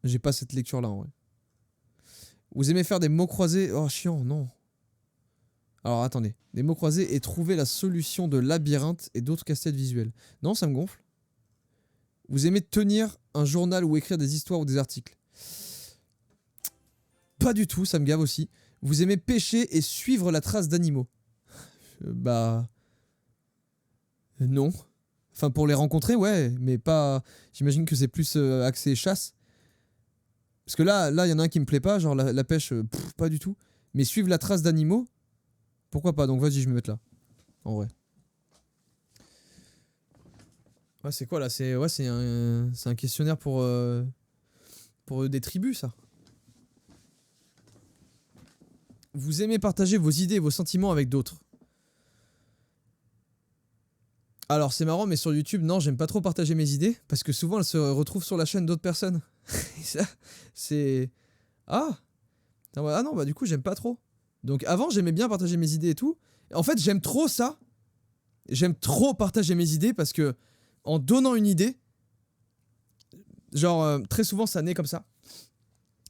J'ai pas cette lecture-là, en vrai. Vous aimez faire des mots croisés? Oh, chiant, non. Alors, attendez. Des mots croisés et trouver la solution de labyrinthe et d'autres casse-têtes visuels. Non, ça me gonfle. Vous aimez tenir un journal ou écrire des histoires ou des articles? Pas du tout, ça me gave aussi. Vous aimez pêcher et suivre la trace d'animaux? Bah... non. Enfin, pour les rencontrer, ouais, mais pas... J'imagine que c'est plus axé chasse. Parce que là, il y en a un qui me plaît pas, genre la pêche, pas du tout. Mais suivre la trace d'animaux, pourquoi pas? Donc vas-y, je vais me mettre là. En vrai. Ouais, c'est quoi là? C'est un questionnaire pour des tribus, ça. Vous aimez partager vos idées et vos sentiments avec d'autres? Alors c'est marrant, mais sur YouTube, non, j'aime pas trop partager mes idées, parce que souvent elles se retrouvent sur la chaîne d'autres personnes. Et ça, c'est... Ah! Ah non, bah du coup j'aime pas trop. Donc avant j'aimais bien partager mes idées et tout. En fait j'aime trop ça. J'aime trop partager mes idées parce que en donnant une idée, genre très souvent ça naît comme ça.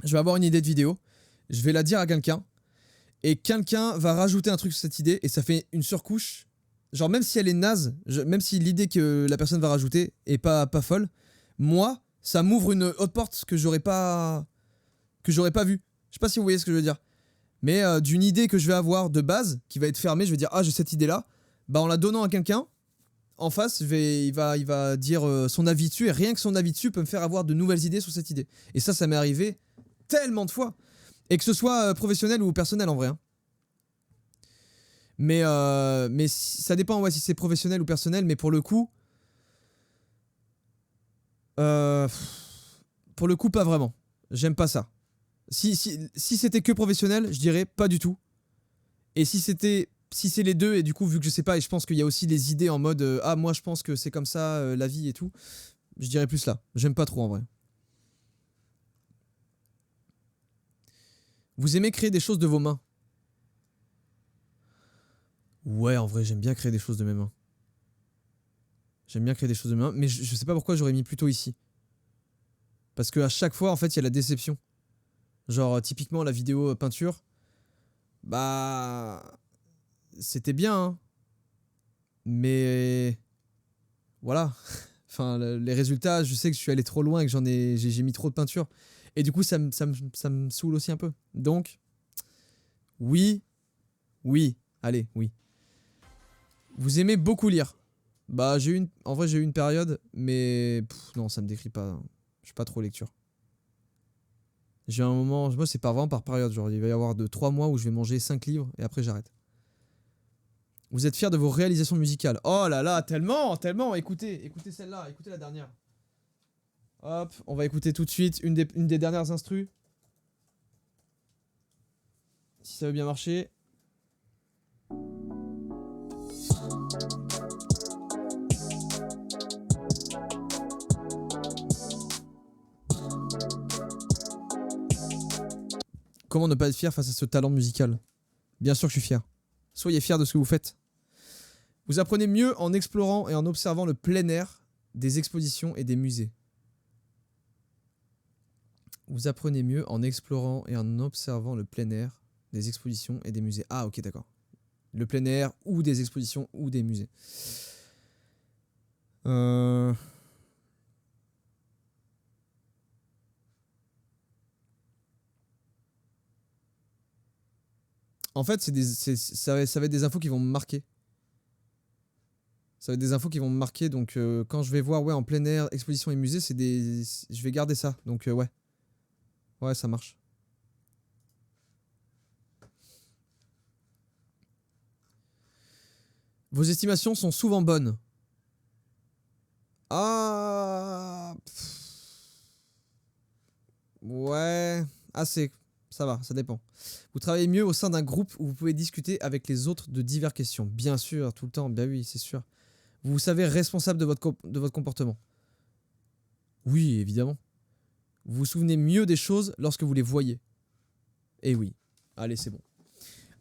Je vais avoir une idée de vidéo, je vais la dire à quelqu'un, et quelqu'un va rajouter un truc sur cette idée, et ça fait une surcouche. Genre même si elle est naze, même si l'idée que la personne va rajouter est pas folle, moi, ça m'ouvre une autre porte que j'aurais pas vue. Je sais pas si vous voyez ce que je veux dire. Mais d'une idée que je vais avoir de base, qui va être fermée, je vais dire ah j'ai cette idée là, bah en la donnant à quelqu'un, en face il va dire son avis dessus, et rien que son avis dessus peut me faire avoir de nouvelles idées sur cette idée. Et ça m'est arrivé tellement de fois. Et que ce soit professionnel ou personnel en vrai. Hein. Mais ça dépend ouais, si c'est professionnel ou personnel, mais pour le coup... pas vraiment. J'aime pas ça. Si c'était que professionnel, je dirais pas du tout. Et si c'est les deux, et du coup, vu que je sais pas, et je pense qu'il y a aussi les idées en mode ah, moi je pense que c'est comme ça, la vie et tout, je dirais plus là. J'aime pas trop en vrai. Vous aimez créer des choses de vos mains? Ouais, en vrai, j'aime bien créer des choses de mes mains. J'aime bien créer des choses de mes mains, mais je sais pas pourquoi j'aurais mis plutôt ici. Parce qu'à chaque fois, en fait, il y a la déception. Genre, typiquement, la vidéo peinture, bah... C'était bien, hein. Mais... Voilà. Enfin, les résultats, je sais que je suis allé trop loin et que j'ai mis trop de peinture. Et du coup, ça me saoule aussi un peu. Donc, oui. Oui. Allez, oui. Vous aimez beaucoup lire? Bah, en vrai, j'ai eu une période, mais... non, ça me décrit pas. Je suis pas trop lecture. J'ai un moment... Moi, c'est vraiment par période. Genre, il va y avoir 3 mois où je vais manger 5 livres et après, j'arrête. Vous êtes fier de vos réalisations musicales? Oh là là, tellement, tellement. Écoutez celle-là, écoutez la dernière. Hop, on va écouter tout de suite une des dernières instrus. Si ça veut bien marcher. Comment ne pas être fier face à ce talent musical? Bien sûr que je suis fier. Soyez fiers de ce que vous faites. Vous apprenez mieux en explorant et en observant le plein air des expositions et des musées. Vous apprenez mieux en explorant et en observant le plein air des expositions et des musées. Ah, ok, d'accord. Le plein air ou des expositions ou des musées. En fait, ça va être des infos qui vont me marquer. Ça va être des infos qui vont me marquer, donc quand je vais voir ouais, en plein air, exposition et musée, je vais garder ça, donc ouais. Ouais, ça marche. Vos estimations sont souvent bonnes. Ah... Ouais, assez. Ça va, ça dépend. Vous travaillez mieux au sein d'un groupe où vous pouvez discuter avec les autres de diverses questions. Bien sûr, tout le temps, bien oui, c'est sûr. Vous vous savez responsable de votre comportement. Oui, évidemment. Vous vous souvenez mieux des choses lorsque vous les voyez. Eh oui. Allez, c'est bon.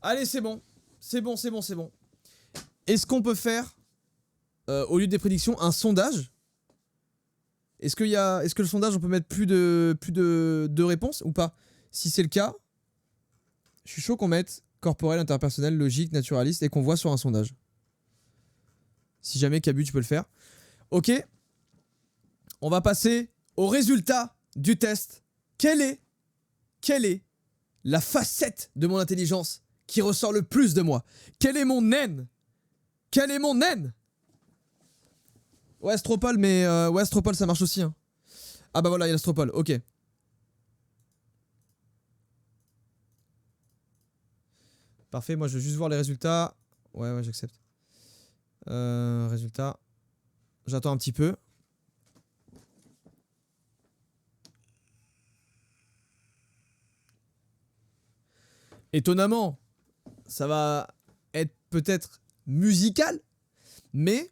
Allez, c'est bon. C'est bon, c'est bon, c'est bon. Est-ce qu'on peut faire, au lieu des prédictions, un sondage? Est-ce que le sondage, on peut mettre plus de réponses ou pas? Si c'est le cas, je suis chaud qu'on mette corporel, interpersonnel, logique, naturaliste et qu'on voit sur un sondage. Si jamais Cabu, tu peux le faire. Ok. On va passer au résultat du test. Quelle est la facette de mon intelligence qui ressort le plus de moi? Quel est mon naine? Quel est mon naine? Ouais, Astropol, mais ouais, Astropol, ça marche aussi. Hein. Ah bah voilà, il y a l'Astropol, ok. Parfait, moi je veux juste voir les résultats. Ouais, j'accepte. Résultats. J'attends un petit peu. Étonnamment, ça va être peut-être musical, mais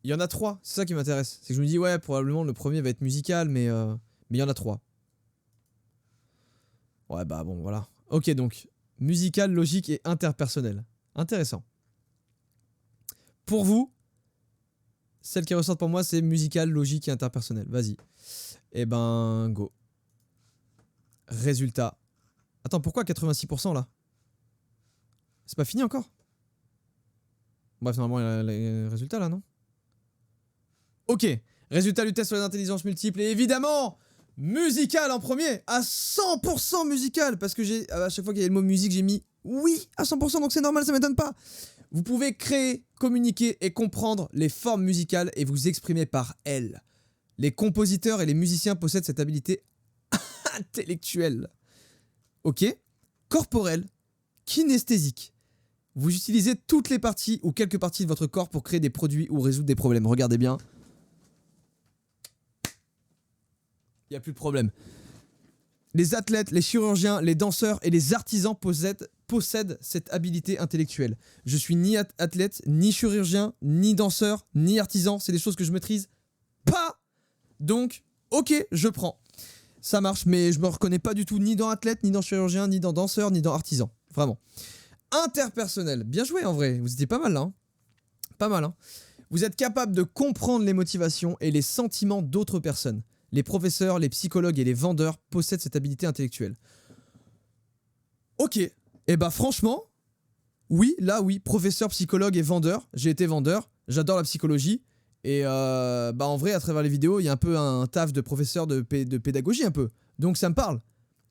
il y en a 3. C'est ça qui m'intéresse. C'est que je me dis, ouais, probablement le premier va être musical, mais il y en a 3. Ouais, bah bon, voilà. Ok, donc, musical, logique et interpersonnel. Intéressant. Pour vous, celle qui ressort pour moi, c'est musical, logique et interpersonnel. Vas-y. Eh ben, go. Résultat. Attends, pourquoi 86% là? C'est pas fini encore? Bref, normalement, il y a les résultats là, non? Ok. Résultat du test sur les intelligences multiples. Et évidemment, musical en premier. À 100% musical. Parce que à chaque fois qu'il y a le mot musique, j'ai mis oui à 100%. Donc c'est normal, ça m'étonne pas. Vous pouvez créer, communiquer et comprendre les formes musicales et vous exprimer par elles. Les compositeurs et les musiciens possèdent cette habilité intellectuelle. Ok. Corporel, kinesthésique. Vous utilisez toutes les parties ou quelques parties de votre corps pour créer des produits ou résoudre des problèmes. Regardez bien. Il n'y a plus de problème. Les athlètes, les chirurgiens, les danseurs et les artisans possèdent cette habilité intellectuelle. Je suis ni athlète, ni chirurgien, ni danseur, ni artisan. C'est des choses que je maîtrise pas. Donc, ok, je prends. Ça marche, mais je me reconnais pas du tout ni dans athlète, ni dans chirurgien, ni dans danseur, ni dans artisan. Vraiment. Interpersonnel. Bien joué en vrai. Vous étiez pas mal là. Hein. Pas mal. Hein. Vous êtes capable de comprendre les motivations et les sentiments d'autres personnes. Les professeurs, les psychologues et les vendeurs possèdent cette habilité intellectuelle. Ok. Et bah franchement, oui, là oui, professeur, psychologue et vendeur. J'ai été vendeur. J'adore la psychologie. Et bah en vrai, à travers les vidéos, il y a un peu un taf de professeur de pédagogie un peu. Donc ça me parle.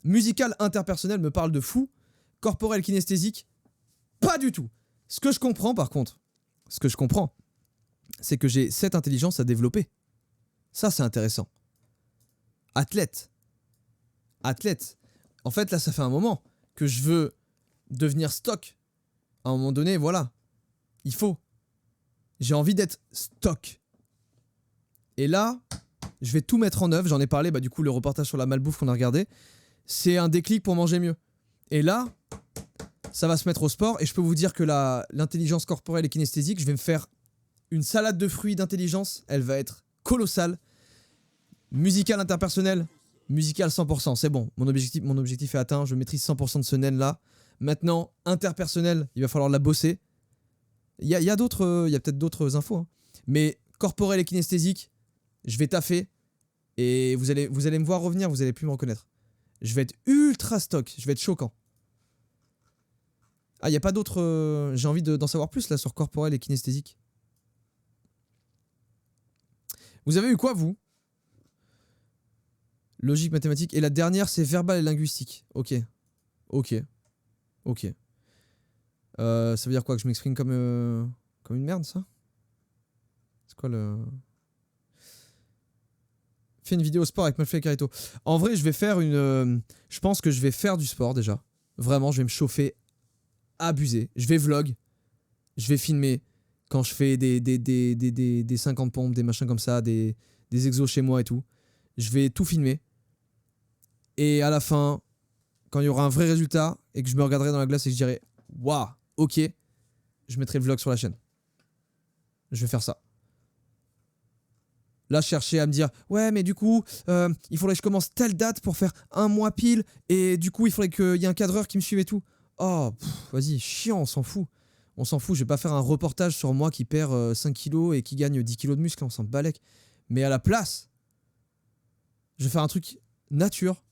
Musical interpersonnel me parle de fou. Corporel kinesthésique, pas du tout. Ce que je comprends par contre, c'est que j'ai cette intelligence à développer. Ça, c'est intéressant. Athlète. En fait, là, ça fait un moment que je veux devenir stock. À un moment donné, voilà. Il faut. J'ai envie d'être stock. Et là, je vais tout mettre en œuvre. J'en ai parlé, bah, du coup, le reportage sur la malbouffe qu'on a regardé. C'est un déclic pour manger mieux. Et là, ça va se mettre au sport. Et je peux vous dire que l'intelligence corporelle et kinesthésique, je vais me faire une salade de fruits d'intelligence. Elle va être colossale. Musical interpersonnel, musical 100%. C'est bon, mon objectif est atteint. Je maîtrise 100% de ce naine là. Maintenant, interpersonnel, il va falloir la bosser. Il y a peut-être d'autres infos. Hein. Mais corporel et kinesthésique, je vais taffer. Et vous allez me voir revenir, vous allez plus me reconnaître. Je vais être ultra stock, je vais être choquant. Ah, il n'y a pas d'autres... j'ai envie d'en savoir plus là sur corporel et kinesthésique. Vous avez eu quoi, vous? Logique, mathématique. Et la dernière, c'est verbal et linguistique. Ok. Ça veut dire quoi? Que je m'exprime comme une merde, ça? C'est quoi le... Fais une vidéo sport avec Malfait et Carito. En vrai, je vais faire je pense que je vais faire du sport déjà. Vraiment, je vais me chauffer. Abuser. Je vais vlog. Je vais filmer quand je fais des 50 pompes, des machins comme ça, des exos chez moi et tout. Je vais tout filmer. Et à la fin, quand il y aura un vrai résultat et que je me regarderai dans la glace et que je dirai waouh, ok, je mettrai le vlog sur la chaîne. Je vais faire ça. Là, chercher à me dire ouais, mais du coup, il faudrait que je commence telle date pour faire un mois pile. Et du coup, il faudrait qu'il y ait un cadreur qui me suive et tout. Oh, vas-y, chiant, on s'en fout. On s'en fout, je vais pas faire un reportage sur moi qui perd 5 kilos et qui gagne 10 kilos de muscle, on s'en balèque. Mais à la place, Je vais faire un truc nature.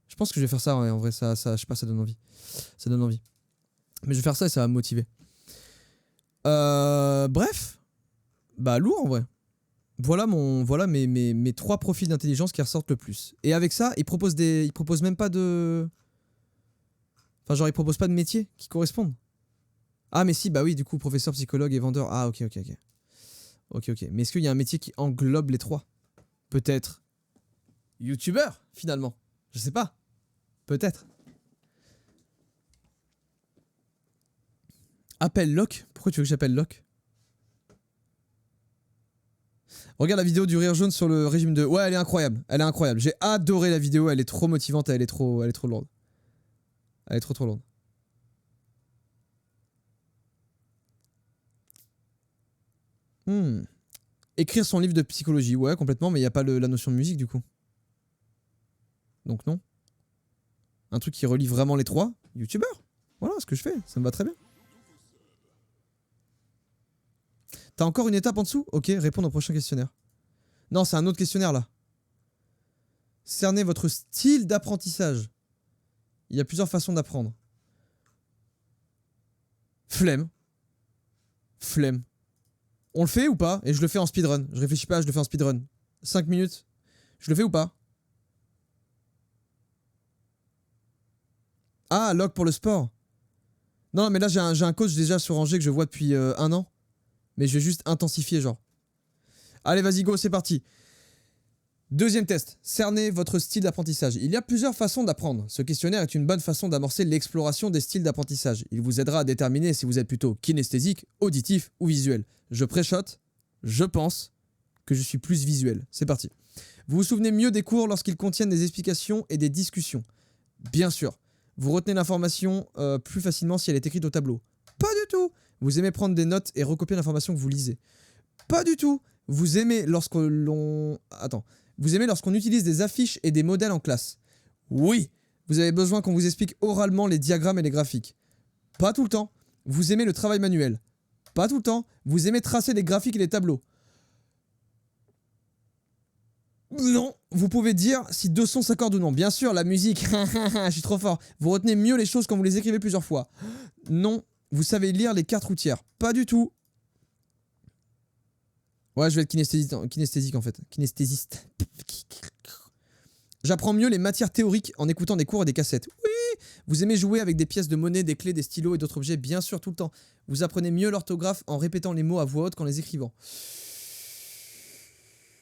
Je pense que je vais faire ça, ouais, en vrai, ça, je sais pas, ça donne envie. Ça donne envie. Mais je vais faire ça et ça va me motiver. Bref. Bah, lourd, en vrai. Voilà, mes 3 profils d'intelligence qui ressortent le plus. Et avec ça, ils proposent même pas de... Enfin, genre, ils proposent pas de métiers qui correspondent. Ah, mais si, bah oui, du coup, professeur, psychologue et vendeur. Ah, ok. Ok. Mais est-ce qu'il y a un métier qui englobe les 3? Peut-être youtubeur, finalement. Je sais pas. Peut-être. Appelle Locke. Pourquoi tu veux que j'appelle Locke? Regarde la vidéo du rire jaune sur le régime de... Ouais, elle est incroyable. J'ai adoré la vidéo. Elle est trop motivante. Elle est trop lourde. Elle est trop lourde. Écrire son livre de psychologie. Ouais, complètement. Mais il n'y a pas la notion de musique, du coup. Donc non. Un truc qui relie vraiment les 3. Youtubeur. Voilà ce que je fais. Ça me va très bien. T'as encore une étape en dessous? Ok, répondre au prochain questionnaire. Non, c'est un autre questionnaire là. Cernez votre style d'apprentissage. Il y a plusieurs façons d'apprendre. Flemme. On le fait ou pas? Et je le fais en speedrun. Je réfléchis pas, je le fais en speedrun. 5 minutes. Je le fais ou pas? Ah, log pour le sport. Non, mais là j'ai un coach déjà sur Angers que je vois depuis 1 an. Mais je vais juste intensifier genre. Allez, vas-y, go, c'est parti. Deuxième test. Cernez votre style d'apprentissage. Il y a plusieurs façons d'apprendre. Ce questionnaire est une bonne façon d'amorcer l'exploration des styles d'apprentissage. Il vous aidera à déterminer si vous êtes plutôt kinesthésique, auditif ou visuel. Je préchote, je pense que je suis plus visuel. C'est parti. Vous vous souvenez mieux des cours lorsqu'ils contiennent des explications et des discussions? Bien sûr. Vous retenez l'information plus facilement si elle est écrite au tableau? Pas du tout. Vous aimez prendre des notes et recopier l'information que vous lisez? Pas du tout. Vous aimez lorsqu'on utilise des affiches et des modèles en classe? Oui. Vous avez besoin qu'on vous explique oralement les diagrammes et les graphiques? Pas tout le temps. Vous aimez le travail manuel? Pas tout le temps. Vous aimez tracer les graphiques et les tableaux? Non. Vous pouvez dire si 2 sons s'accordent ou non. Bien sûr, la musique. Je suis trop fort. Vous retenez mieux les choses quand vous les écrivez plusieurs fois? Non. Vous savez lire les cartes routières? Pas du tout. Ouais, je vais être kinesthésique en fait. Kinesthésiste. J'apprends mieux les matières théoriques en écoutant des cours et des cassettes. Oui. Vous aimez jouer avec des pièces de monnaie, des clés, des stylos et d'autres objets? Bien sûr, tout le temps. Vous apprenez mieux l'orthographe en répétant les mots à voix haute qu'en les écrivant?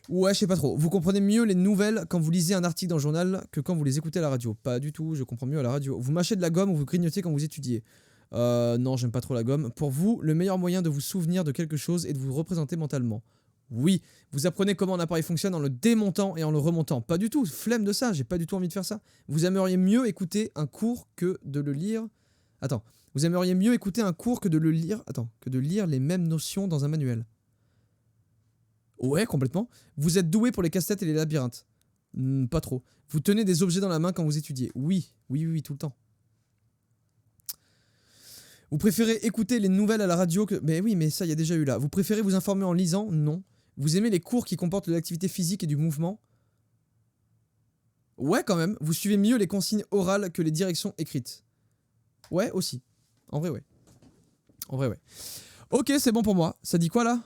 Ouais, je sais pas trop. Vous comprenez mieux les nouvelles quand vous lisez un article dans le journal que quand vous les écoutez à la radio? Pas du tout, je comprends mieux à la radio. Vous mâchez de la gomme ou vous grignotez quand vous étudiez? Non, j'aime pas trop la gomme. Pour vous, le meilleur moyen de vous souvenir de quelque chose est de vous représenter mentalement? Oui. Vous apprenez comment un appareil fonctionne en le démontant et en le remontant? Pas du tout, flemme de ça, j'ai pas du tout envie de faire ça. Vous aimeriez mieux écouter un cours que de le lire... Attends. Vous aimeriez mieux écouter un cours que de le lire... Attends, que de lire les mêmes notions dans un manuel? Ouais, complètement. Vous êtes doué pour les casse-têtes et les labyrinthes? Pas trop. Vous tenez des objets dans la main quand vous étudiez? Oui, tout le temps. Vous préférez écouter les nouvelles à la radio que... Mais oui, mais ça, il y a déjà eu là. Vous préférez vous informer en lisant? Non. Vous aimez les cours qui comportent de l'activité physique et du mouvement? Ouais, quand même. Vous suivez mieux les consignes orales que les directions écrites? Ouais, aussi. En vrai, ouais. Ok, c'est bon pour moi. Ça dit quoi, là?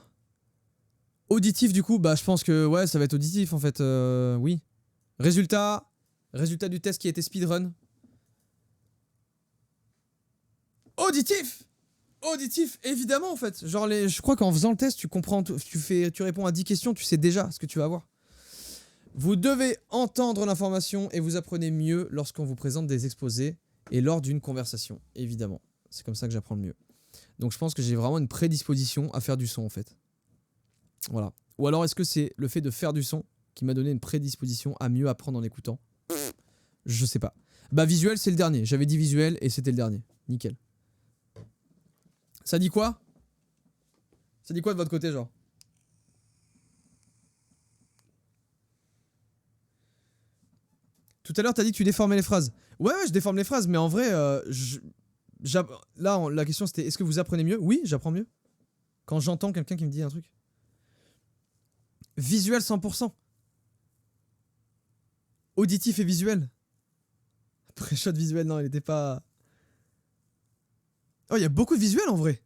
Auditif, du coup, bah je pense que ouais, ça va être auditif en fait, oui. Résultat du test qui a été speedrun. Auditif, évidemment en fait. Genre je crois qu'en faisant le test, tu comprends, tu réponds à 10 questions, tu sais déjà ce que tu vas avoir. Vous devez entendre l'information et vous apprenez mieux lorsqu'on vous présente des exposés et lors d'une conversation, évidemment. C'est comme ça que j'apprends le mieux. Donc je pense que j'ai vraiment une prédisposition à faire du son en fait. Voilà. Ou alors est-ce que c'est le fait de faire du son qui m'a donné une prédisposition à mieux apprendre en écoutant? Je sais pas. Bah visuel c'est le dernier. J'avais dit visuel et c'était le dernier. Nickel. Ça dit quoi? Ça dit quoi de votre côté genre? Tout à l'heure t'as dit que tu déformais les phrases. Ouais, je déforme les phrases mais en vrai là la question c'était est-ce que vous apprenez mieux? Oui, j'apprends mieux. Quand j'entends quelqu'un qui me dit un truc. Visuel 100%. auditif et visuel. Pré-shot visuel, non, il était pas... Oh, il y a beaucoup de visuels en vrai.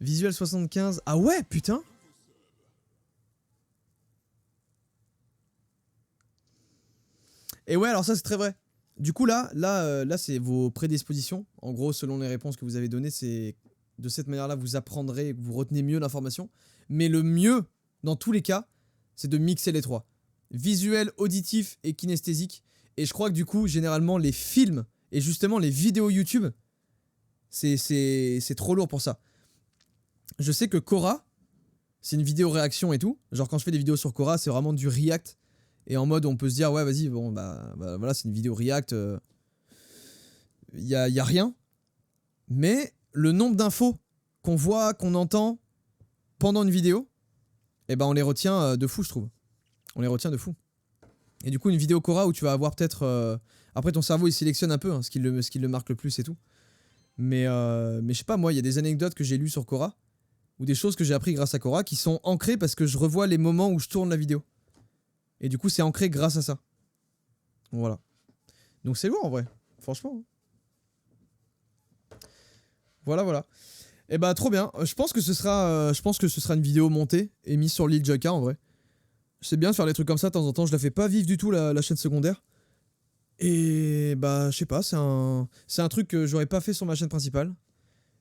Visuel 75. Ah ouais, putain. Et ouais, alors ça c'est très vrai. Du coup là c'est vos prédispositions. En gros, selon les réponses que vous avez données, c'est de cette manière-là vous apprendrez, vous retenez mieux l'information. Mais le mieux, dans tous les cas, c'est de mixer les trois. Visuel, auditif et kinesthésique. Et je crois que du coup, généralement, les films et justement les vidéos YouTube, c'est trop lourd pour ça. Je sais que Quora, c'est une vidéo réaction et tout. Genre quand je fais des vidéos sur Quora, c'est vraiment du react. Et en mode, on peut se dire, ouais, vas-y, bon, bah voilà, c'est une vidéo react. Y a rien. Mais le nombre d'infos qu'on voit, qu'on entend pendant une vidéo, eh ben on les retient de fou, je trouve. On les retient de fou. Et du coup, une vidéo Quora où tu vas avoir peut-être... Après, ton cerveau, il sélectionne un peu hein, ce qui le marque le plus et tout. Mais je sais pas, moi, il y a des anecdotes que j'ai lues sur Quora ou des choses que j'ai appris grâce à Quora qui sont ancrées parce que je revois les moments où je tourne la vidéo. Et du coup, c'est ancré grâce à ça. Voilà. Donc c'est lourd en vrai. Franchement. Voilà, voilà. Et bah trop bien. Je pense que ce sera une vidéo montée et mise sur l'île Jaka en vrai. C'est bien de faire des trucs comme ça de temps en temps. Je la fais pas vivre du tout la chaîne secondaire. Et bah je sais pas, c'est un truc que j'aurais pas fait sur ma chaîne principale.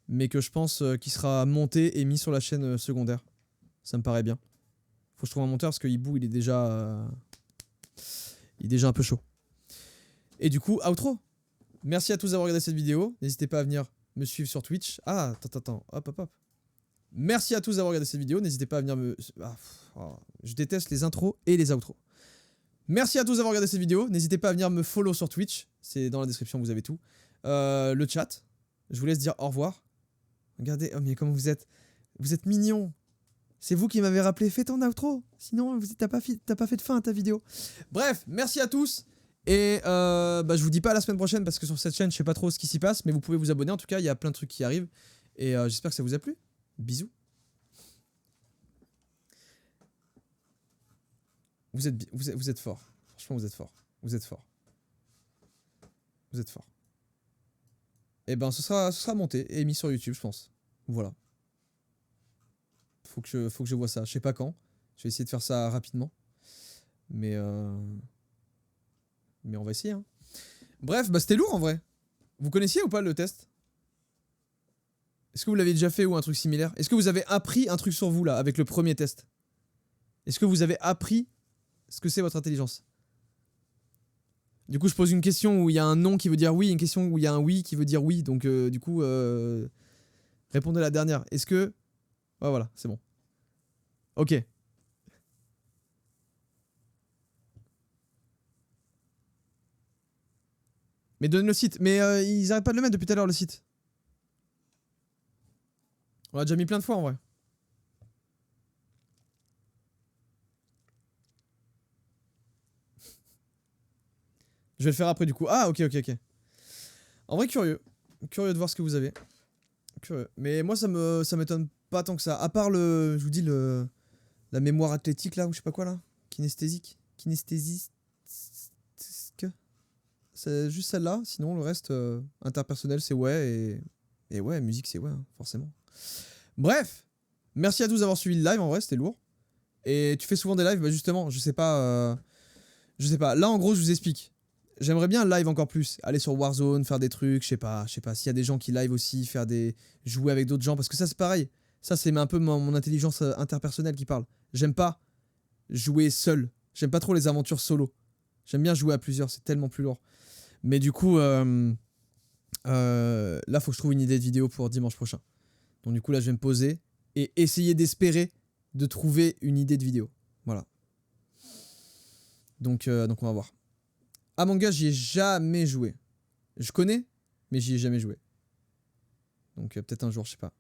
Mais que je pense qu'il sera monté et mis sur la chaîne secondaire. Ça me paraît bien. Faut que je trouve un monteur parce que Hibou il est déjà un peu chaud. Et du coup, outro. Merci à tous d'avoir regardé cette vidéo. N'hésitez pas à venir me suivre sur Twitch. Ah, attends. Hop. Merci à tous d'avoir regardé cette vidéo. N'hésitez pas à venir me... je déteste les intros et les outros. Merci à tous d'avoir regardé cette vidéo. N'hésitez pas à venir me follow sur Twitch. C'est dans la description, vous avez tout. Le chat. Je vous laisse dire au revoir. Regardez, oh mais comment vous êtes. Vous êtes mignons. C'est vous qui m'avez rappelé, fais ton outro. Sinon, t'as pas fait de fin à ta vidéo. Bref, merci à tous. Et je vous dis pas à la semaine prochaine parce que sur cette chaîne, je sais pas trop ce qui s'y passe. Mais vous pouvez vous abonner. En tout cas, il y a plein de trucs qui arrivent. Et j'espère que ça vous a plu. Bisous. Vous êtes fort. Franchement, vous êtes fort. Vous êtes fort. Vous êtes fort. Et ben, ce sera monté et mis sur YouTube, je pense. Voilà. Faut que je vois ça. Je sais pas quand. Je vais essayer de faire ça rapidement. Mais on va essayer. Hein. Bref, bah c'était lourd en vrai. Vous connaissiez ou pas le test? Est-ce que vous l'avez déjà fait ou un truc similaire? Est-ce que vous avez appris un truc sur vous là avec le premier test? Est-ce que vous avez appris ce que c'est votre intelligence? Du coup, je pose une question où il y a un non qui veut dire oui, une question où il y a un oui qui veut dire oui. Donc, du coup, répondez à la dernière. Est-ce que... Ouais, voilà, c'est bon. Ok. Mais donnez le site. Mais ils arrêtent pas de le mettre depuis tout à l'heure, le site. On l'a déjà mis plein de fois, en vrai. Je vais le faire après, du coup. Ah, ok. En vrai, curieux. Curieux de voir ce que vous avez. Curieux. Mais moi, ça m'étonne pas tant que ça. À part je vous dis, la mémoire athlétique, là, ou je sais pas quoi, là. Kinesthésique. Kinesthésisque. C'est juste celle-là. Sinon, le reste, interpersonnel, c'est ouais. Et ouais, musique, c'est ouais, hein, forcément. Bref. Merci à tous d'avoir suivi le live, en vrai, c'était lourd. Et tu fais souvent des lives, bah justement, je sais pas. Là, en gros, je vous explique. J'aimerais bien live encore plus, aller sur Warzone, faire des trucs, je sais pas, s'il y a des gens qui live aussi, jouer avec d'autres gens, parce que ça c'est pareil, ça c'est un peu mon intelligence interpersonnelle qui parle. J'aime pas jouer seul, j'aime pas trop les aventures solo, j'aime bien jouer à plusieurs, c'est tellement plus lourd. Mais du coup, là faut que je trouve une idée de vidéo pour dimanche prochain. Donc du coup là je vais me poser et essayer d'espérer de trouver une idée de vidéo, voilà. Donc on va voir. Among Us, j'y ai jamais joué. Je connais, mais j'y ai jamais joué. Donc peut-être un jour, je sais pas.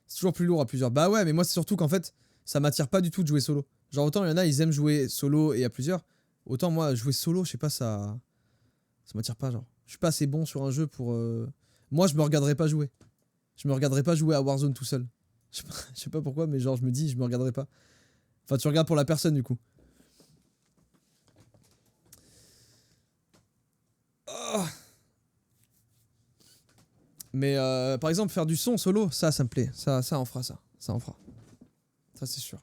C'est toujours plus lourd à plusieurs. Bah ouais, mais moi c'est surtout qu'en fait, ça m'attire pas du tout de jouer solo. Genre autant il y en a, ils aiment jouer solo et à plusieurs. Autant moi, jouer solo, je sais pas, ça m'attire pas, genre. Je suis pas assez bon sur un jeu pour... Moi, je me regarderais pas jouer. Je me regarderais pas jouer à Warzone tout seul. Je sais pas pourquoi, mais genre je me dis, je me regarderai pas. Enfin, tu regardes pour la personne du coup. Oh. Mais par exemple, faire du son solo, ça me plaît. Ça on fera ça. Ça on fera. Ça c'est sûr.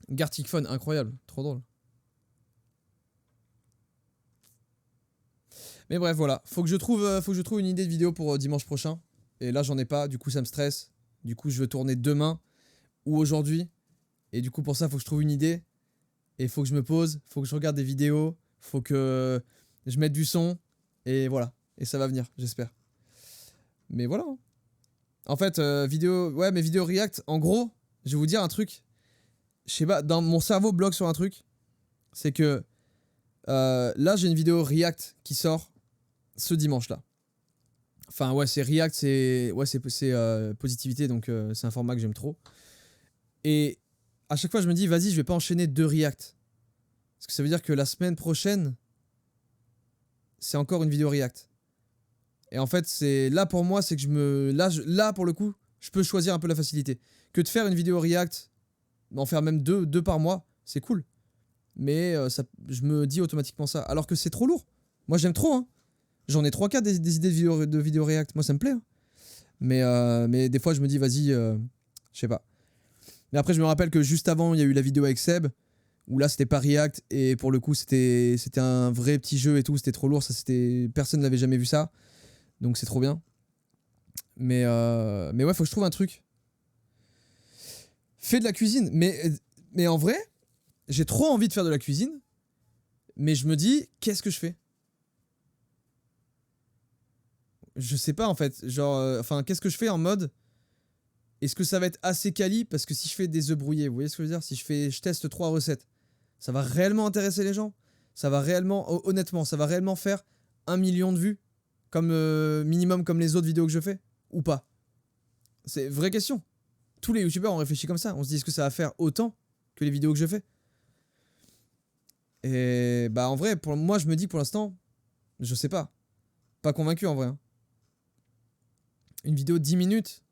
Gartic Phone, incroyable. Trop drôle. Mais bref, voilà. Faut que je trouve une idée de vidéo pour dimanche prochain. Et là, j'en ai pas. Du coup, ça me stresse. Du coup, je veux tourner demain ou aujourd'hui. Et du coup, pour ça, faut que je trouve une idée. Et faut que je me pose. Faut que je regarde des vidéos. Faut que je mette du son. Et voilà. Et ça va venir, j'espère. Mais voilà. En fait, mes vidéos React, en gros, je vais vous dire un truc. Je sais pas, dans mon cerveau bloque sur un truc. C'est que là, j'ai une vidéo React qui sort ce dimanche-là. Enfin, ouais, c'est React, c'est positivité, donc c'est un format que j'aime trop. Et à chaque fois, je me dis, vas-y, je vais pas enchaîner 2 React. Parce que ça veut dire que la semaine prochaine, c'est encore une vidéo React. Et en fait, c'est là pour moi, c'est que là, pour le coup, je peux choisir un peu la facilité. Que de faire une vidéo React, en faire même deux par mois, c'est cool. Mais je me dis automatiquement ça. Alors que c'est trop lourd. Moi, j'aime trop, hein. J'en ai 3-4 des idées de vidéos React. Moi, ça me plaît. Hein. Mais des fois, je me dis, vas-y, je sais pas. Mais après, je me rappelle que juste avant, il y a eu la vidéo avec Seb, où là, c'était pas React. Et pour le coup, c'était un vrai petit jeu et tout. C'était trop lourd. Personne n'avait jamais vu ça. Donc, c'est trop bien. Mais ouais, faut que je trouve un truc. Fais de la cuisine. Mais en vrai, j'ai trop envie de faire de la cuisine. Mais je me dis, qu'est-ce que je fais ? Je sais pas en fait, genre, qu'est-ce que je fais en mode, est-ce que ça va être assez quali? Parce que si je fais des œufs brouillés, vous voyez ce que je veux dire? Si je teste 3 recettes, ça va réellement intéresser les gens? Ça va réellement, honnêtement, ça va réellement faire 1 million de vues? Comme minimum comme les autres vidéos que je fais? Ou pas? C'est une vraie question. Tous les youtubeurs ont réfléchi comme ça, on se dit est-ce que ça va faire autant que les vidéos que je fais? Et bah en vrai, pour moi je me dis pour l'instant, je sais pas. Pas convaincu en vrai. Hein. Une vidéo de 10 minutes?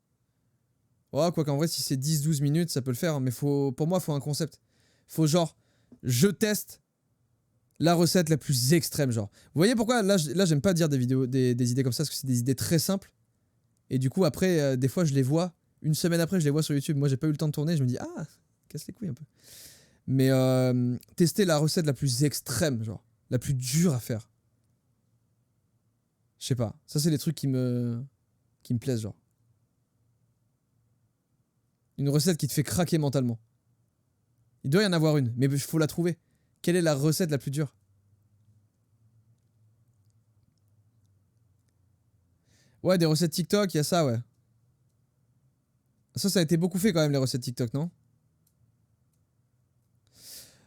Ouais, quoi qu'en vrai, si c'est 10-12 minutes, ça peut le faire. Hein, mais pour moi, il faut un concept. Faut genre, je teste la recette la plus extrême, genre. Vous voyez pourquoi là j'aime pas dire des idées comme ça, parce que c'est des idées très simples. Et du coup, après, des fois, je les vois. Une semaine après, je les vois sur YouTube. Moi, j'ai pas eu le temps de tourner. Je me dis, ah, casse les couilles un peu. Mais tester la recette la plus extrême, genre. La plus dure à faire. Je sais pas. Ça, c'est des trucs qui me plaisent, genre. Une recette qui te fait craquer mentalement. Il doit y en avoir une, mais il faut la trouver. Quelle est la recette la plus dure? Ouais, des recettes TikTok, il y a ça, ouais. Ça a été beaucoup fait quand même, les recettes TikTok, non?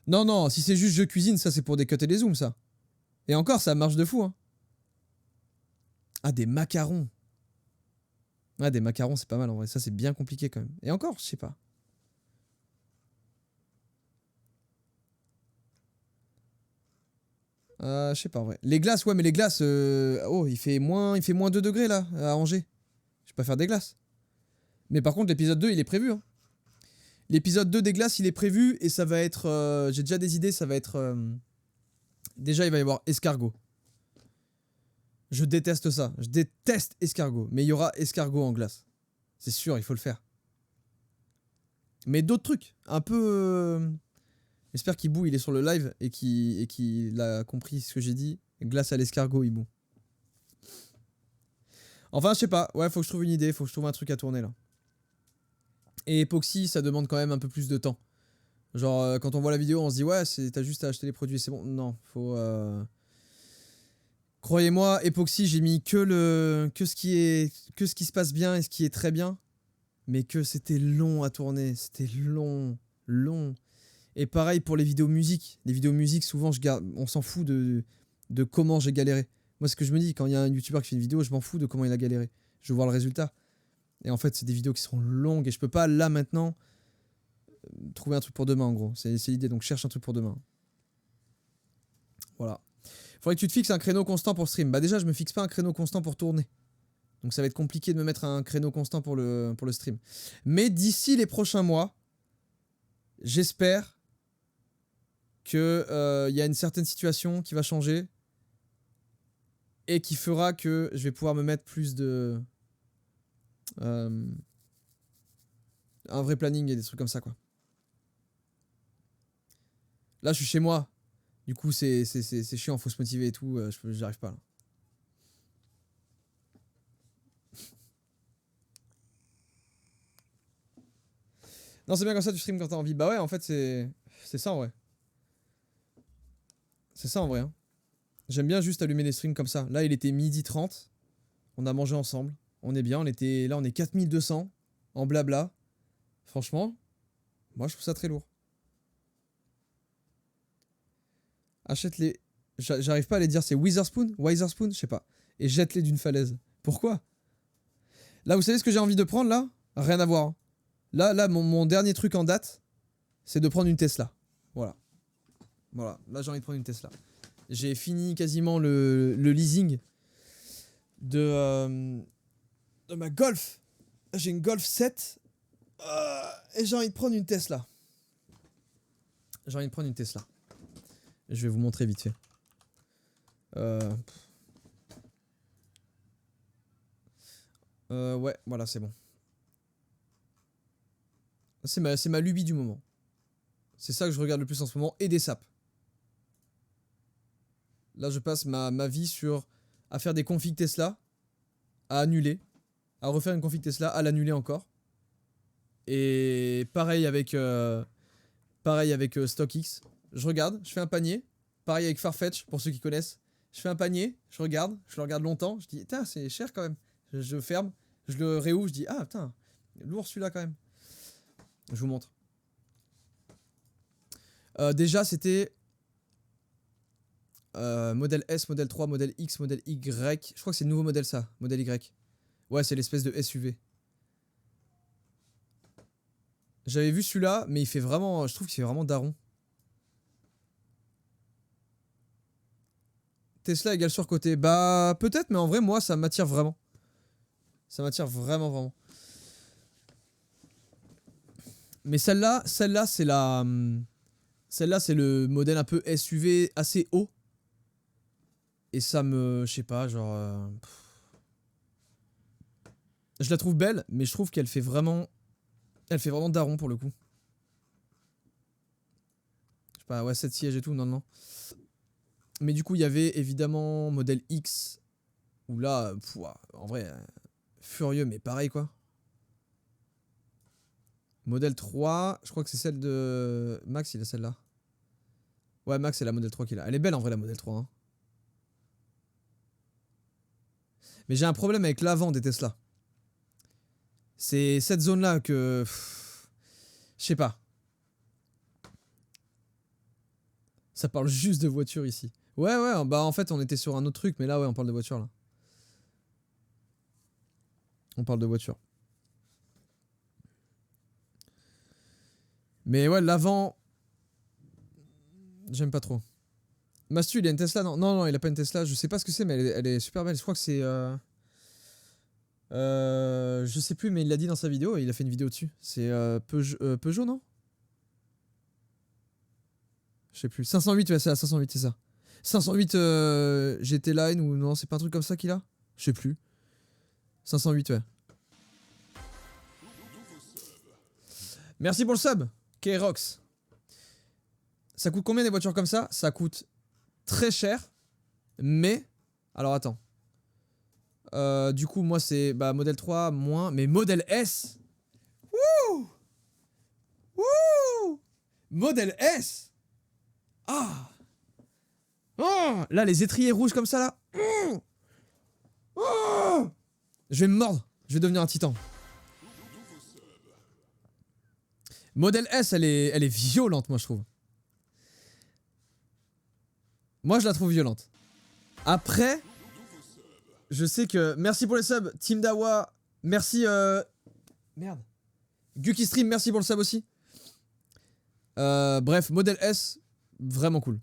Non, non, si c'est juste je cuisine, ça c'est pour des cuts et des zooms, ça. Et encore, ça marche de fou, hein. Ah, des macarons. Ah, des macarons, c'est pas mal en vrai. Ça, c'est bien compliqué quand même. Et encore, je sais pas. Je sais pas en vrai. Les glaces, ouais, mais les glaces. Oh, il fait moins 2 degrés là, à Angers. Je vais pas faire des glaces. Mais par contre, l'épisode 2, il est prévu. Hein. L'épisode 2 des glaces, il est prévu et ça va être. J'ai déjà des idées, ça va être. Déjà, il va y avoir escargot. Je déteste ça. Je déteste escargot. Mais il y aura escargot en glace. C'est sûr, il faut le faire. Mais d'autres trucs. Un peu. J'espère qu'Ibou il est sur le live et qu'il a compris ce que j'ai dit. Glace à l'escargot, Ibou. Enfin, je sais pas. Ouais, faut que je trouve une idée. Faut que je trouve un truc à tourner là. Et Epoxy, ça demande quand même un peu plus de temps. Genre, quand on voit la vidéo, on se dit ouais, t'as juste à acheter les produits, c'est bon. Non, faut. Croyez-moi, Epoxy, j'ai mis que ce qui se passe bien et ce qui est très bien. Mais que c'était long à tourner. C'était long. Et pareil pour les vidéos musique. Les vidéos musique, souvent, on s'en fout de comment j'ai galéré. Moi, c'est ce que je me dis, quand il y a un youtubeur qui fait une vidéo, je m'en fous de comment il a galéré. Je veux voir le résultat. Et en fait, c'est des vidéos qui seront longues et je peux pas, là, maintenant, trouver un truc pour demain, en gros. C'est l'idée, donc cherche un truc pour demain. Voilà. Faudrait que tu te fixes un créneau constant pour stream. Bah déjà, je me fixe pas un créneau constant pour tourner. Donc ça va être compliqué de me mettre un créneau constant pour le stream. Mais d'ici les prochains mois, j'espère qu'il y a une certaine situation qui va changer et qui fera que je vais pouvoir me mettre plus de... un vrai planning et des trucs comme ça, quoi. Là, je suis chez moi. Du coup, c'est chiant, faut se motiver et tout. J'arrive pas, là. Non, c'est bien comme ça, tu stream quand t'as envie. Bah ouais, en fait, c'est ça, en vrai. C'est ça, en vrai. Hein. J'aime bien juste allumer les streams comme ça. Là, il était 12h30. On a mangé ensemble. On est bien. Là, on est 4200 en blabla. Franchement, moi, je trouve ça très lourd. Achète-les. J'arrive pas à les dire. C'est Witherspoon, je sais pas. Et jette-les d'une falaise. Pourquoi? Là, vous savez ce que j'ai envie de prendre, là? Rien à voir. Hein. Là, mon dernier truc en date, c'est de prendre une Tesla. Voilà. Voilà. Là, j'ai envie de prendre une Tesla. J'ai fini quasiment le leasing de ma Golf. J'ai une Golf 7 et j'ai envie de prendre une Tesla. J'ai envie de prendre une Tesla. Je vais vous montrer vite fait. Ouais, voilà, c'est bon. C'est ma lubie du moment. C'est ça que je regarde le plus en ce moment. Et des sapes. Là, je passe ma vie à faire des configs Tesla, à annuler, à refaire une config Tesla, à l'annuler encore. Et pareil avec StockX. Je regarde, je fais un panier. Pareil avec Farfetch, pour ceux qui connaissent. Je fais un panier, je le regarde longtemps. Je dis, putain, c'est cher quand même. Je ferme, je le réouvre, je dis, ah putain, lourd celui-là quand même. Je vous montre. Déjà, c'était modèle S, modèle 3, modèle X, modèle Y. Je crois que c'est le nouveau modèle ça, modèle Y. Ouais, c'est l'espèce de SUV. J'avais vu celui-là, mais il fait vraiment... Je trouve qu'il fait vraiment daron. Tesla égale surcoté. Bah, peut-être, mais en vrai, moi, ça m'attire vraiment. Ça m'attire vraiment, vraiment. Mais celle-là, c'est la... Celle-là, c'est le modèle un peu SUV assez haut. Et ça me... Je sais pas, genre... Je la trouve belle, mais je trouve qu'elle fait vraiment... Elle fait vraiment daron pour le coup. Je sais pas, ouais, 7 sièges et tout, non, non. Mais du coup, il y avait évidemment modèle X. Où là, en vrai, furieux, mais pareil quoi. Modèle 3, je crois que c'est celle de... Max, il a celle-là. Ouais, Max, c'est la modèle 3 qu'il a. Elle est belle en vrai, la modèle 3. Hein. Mais j'ai un problème avec l'avant des Tesla. C'est cette zone-là que... Je sais pas. Ça parle juste de voiture ici. Ouais, ouais, bah en fait, on était sur un autre truc, mais là, ouais, on parle de voiture, là. On parle de voiture. Mais ouais, l'avant... J'aime pas trop. Mastu, il a une Tesla? Non, non, non, il a pas une Tesla. Je sais pas ce que c'est, mais elle est super belle. Je crois que c'est... je sais plus, mais il l'a dit dans sa vidéo et il a fait une vidéo dessus. C'est Peugeot, non? Je sais plus. 508, ouais, c'est la 508, c'est ça. 508 GT Line ou non, c'est pas un truc comme ça qu'il a? Je sais plus. 508, ouais. Merci pour le sub, K-Rox. Ça coûte combien des voitures comme ça? Ça coûte très cher, mais... Alors attends. Du coup, moi c'est modèle 3 moins, mais modèle S. Wouh! Wouh! Modèle S. Ah! Oh! Là, les étriers rouges comme ça, là. Oh! Je vais me mordre. Je vais devenir un titan. Modèle S, elle est violente, moi, je trouve. Moi, je la trouve violente. Après, je sais que... Merci pour les subs, Team Dawa. Merci... Merde. Guki Stream, merci pour le sub aussi. Bref, modèle S, vraiment cool.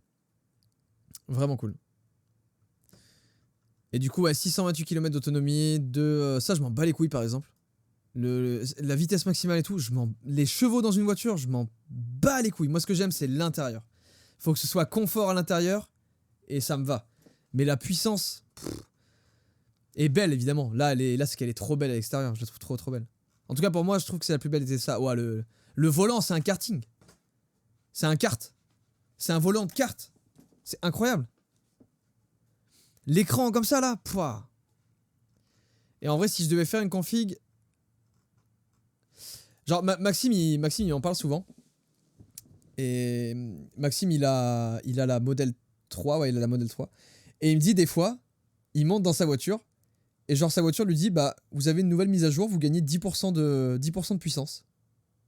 Vraiment cool. Et du coup, ouais, 628 km d'autonomie, ça je m'en bats les couilles par exemple. La vitesse maximale et tout, les chevaux dans une voiture, je m'en bats les couilles. Moi, ce que j'aime, c'est l'intérieur. Faut que ce soit confort à l'intérieur et ça me va. Mais la puissance est belle, évidemment. Là, c'est qu'elle est trop belle à l'extérieur. Je la trouve trop, trop belle. En tout cas, pour moi, je trouve que c'est la plus belle des Tesla. Ouais, le volant, c'est un karting. C'est un kart. C'est un volant de kart. C'est incroyable. L'écran comme ça, là. Pouah. Et en vrai, si je devais faire une config... Genre, Maxime, il en parle souvent. Et Maxime, il a la Model 3. Ouais, il a la Model 3. Et il me dit des fois, il monte dans sa voiture. Et genre, sa voiture lui dit, bah, vous avez une nouvelle mise à jour, vous gagnez 10% de puissance.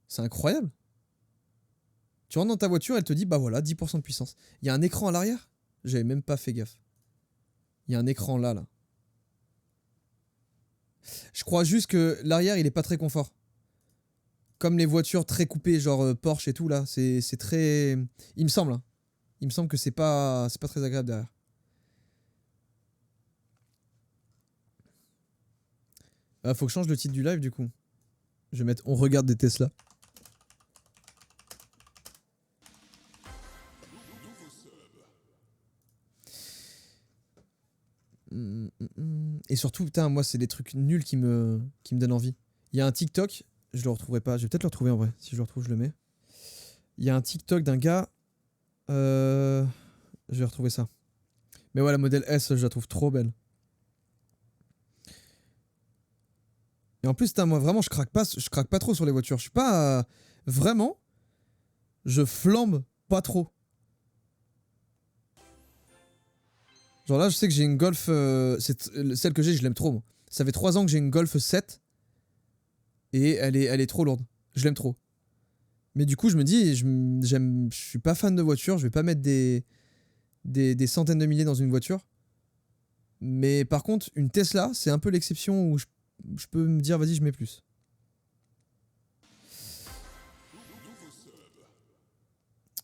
C'est incroyable. Tu rentres dans ta voiture, elle te dit, bah voilà, 10% de puissance. Il y a un écran à l'arrière? J'avais même pas fait gaffe. Il y a un écran là. Je crois juste que l'arrière, il est pas très confort. Comme les voitures très coupées, genre Porsche et tout, là, c'est très... Il me semble, hein. Il me semble que c'est pas très agréable derrière. Faut que je change le titre du live, du coup. Je vais mettre « On regarde des Tesla ». Et surtout, putain, moi, c'est des trucs nuls qui me donnent envie. Il y a un TikTok, je le retrouverai pas, je vais peut-être le retrouver en vrai. Si je le retrouve, je le mets. Il y a un TikTok d'un gars... Je vais retrouver ça. Mais ouais, la modèle S, je la trouve trop belle. Et en plus, putain, moi, vraiment, je craque pas trop sur les voitures. Je suis pas... vraiment, je flambe pas trop. Genre là, je sais que j'ai une Golf... celle que j'ai, je l'aime trop, moi. Ça fait 3 ans que j'ai une Golf 7. Et elle est trop lourde. Je l'aime trop. Mais du coup, je me dis, je suis pas fan de voiture. Je vais pas mettre des centaines de milliers dans une voiture. Mais par contre, une Tesla, c'est un peu l'exception où je peux me dire, vas-y, je mets plus.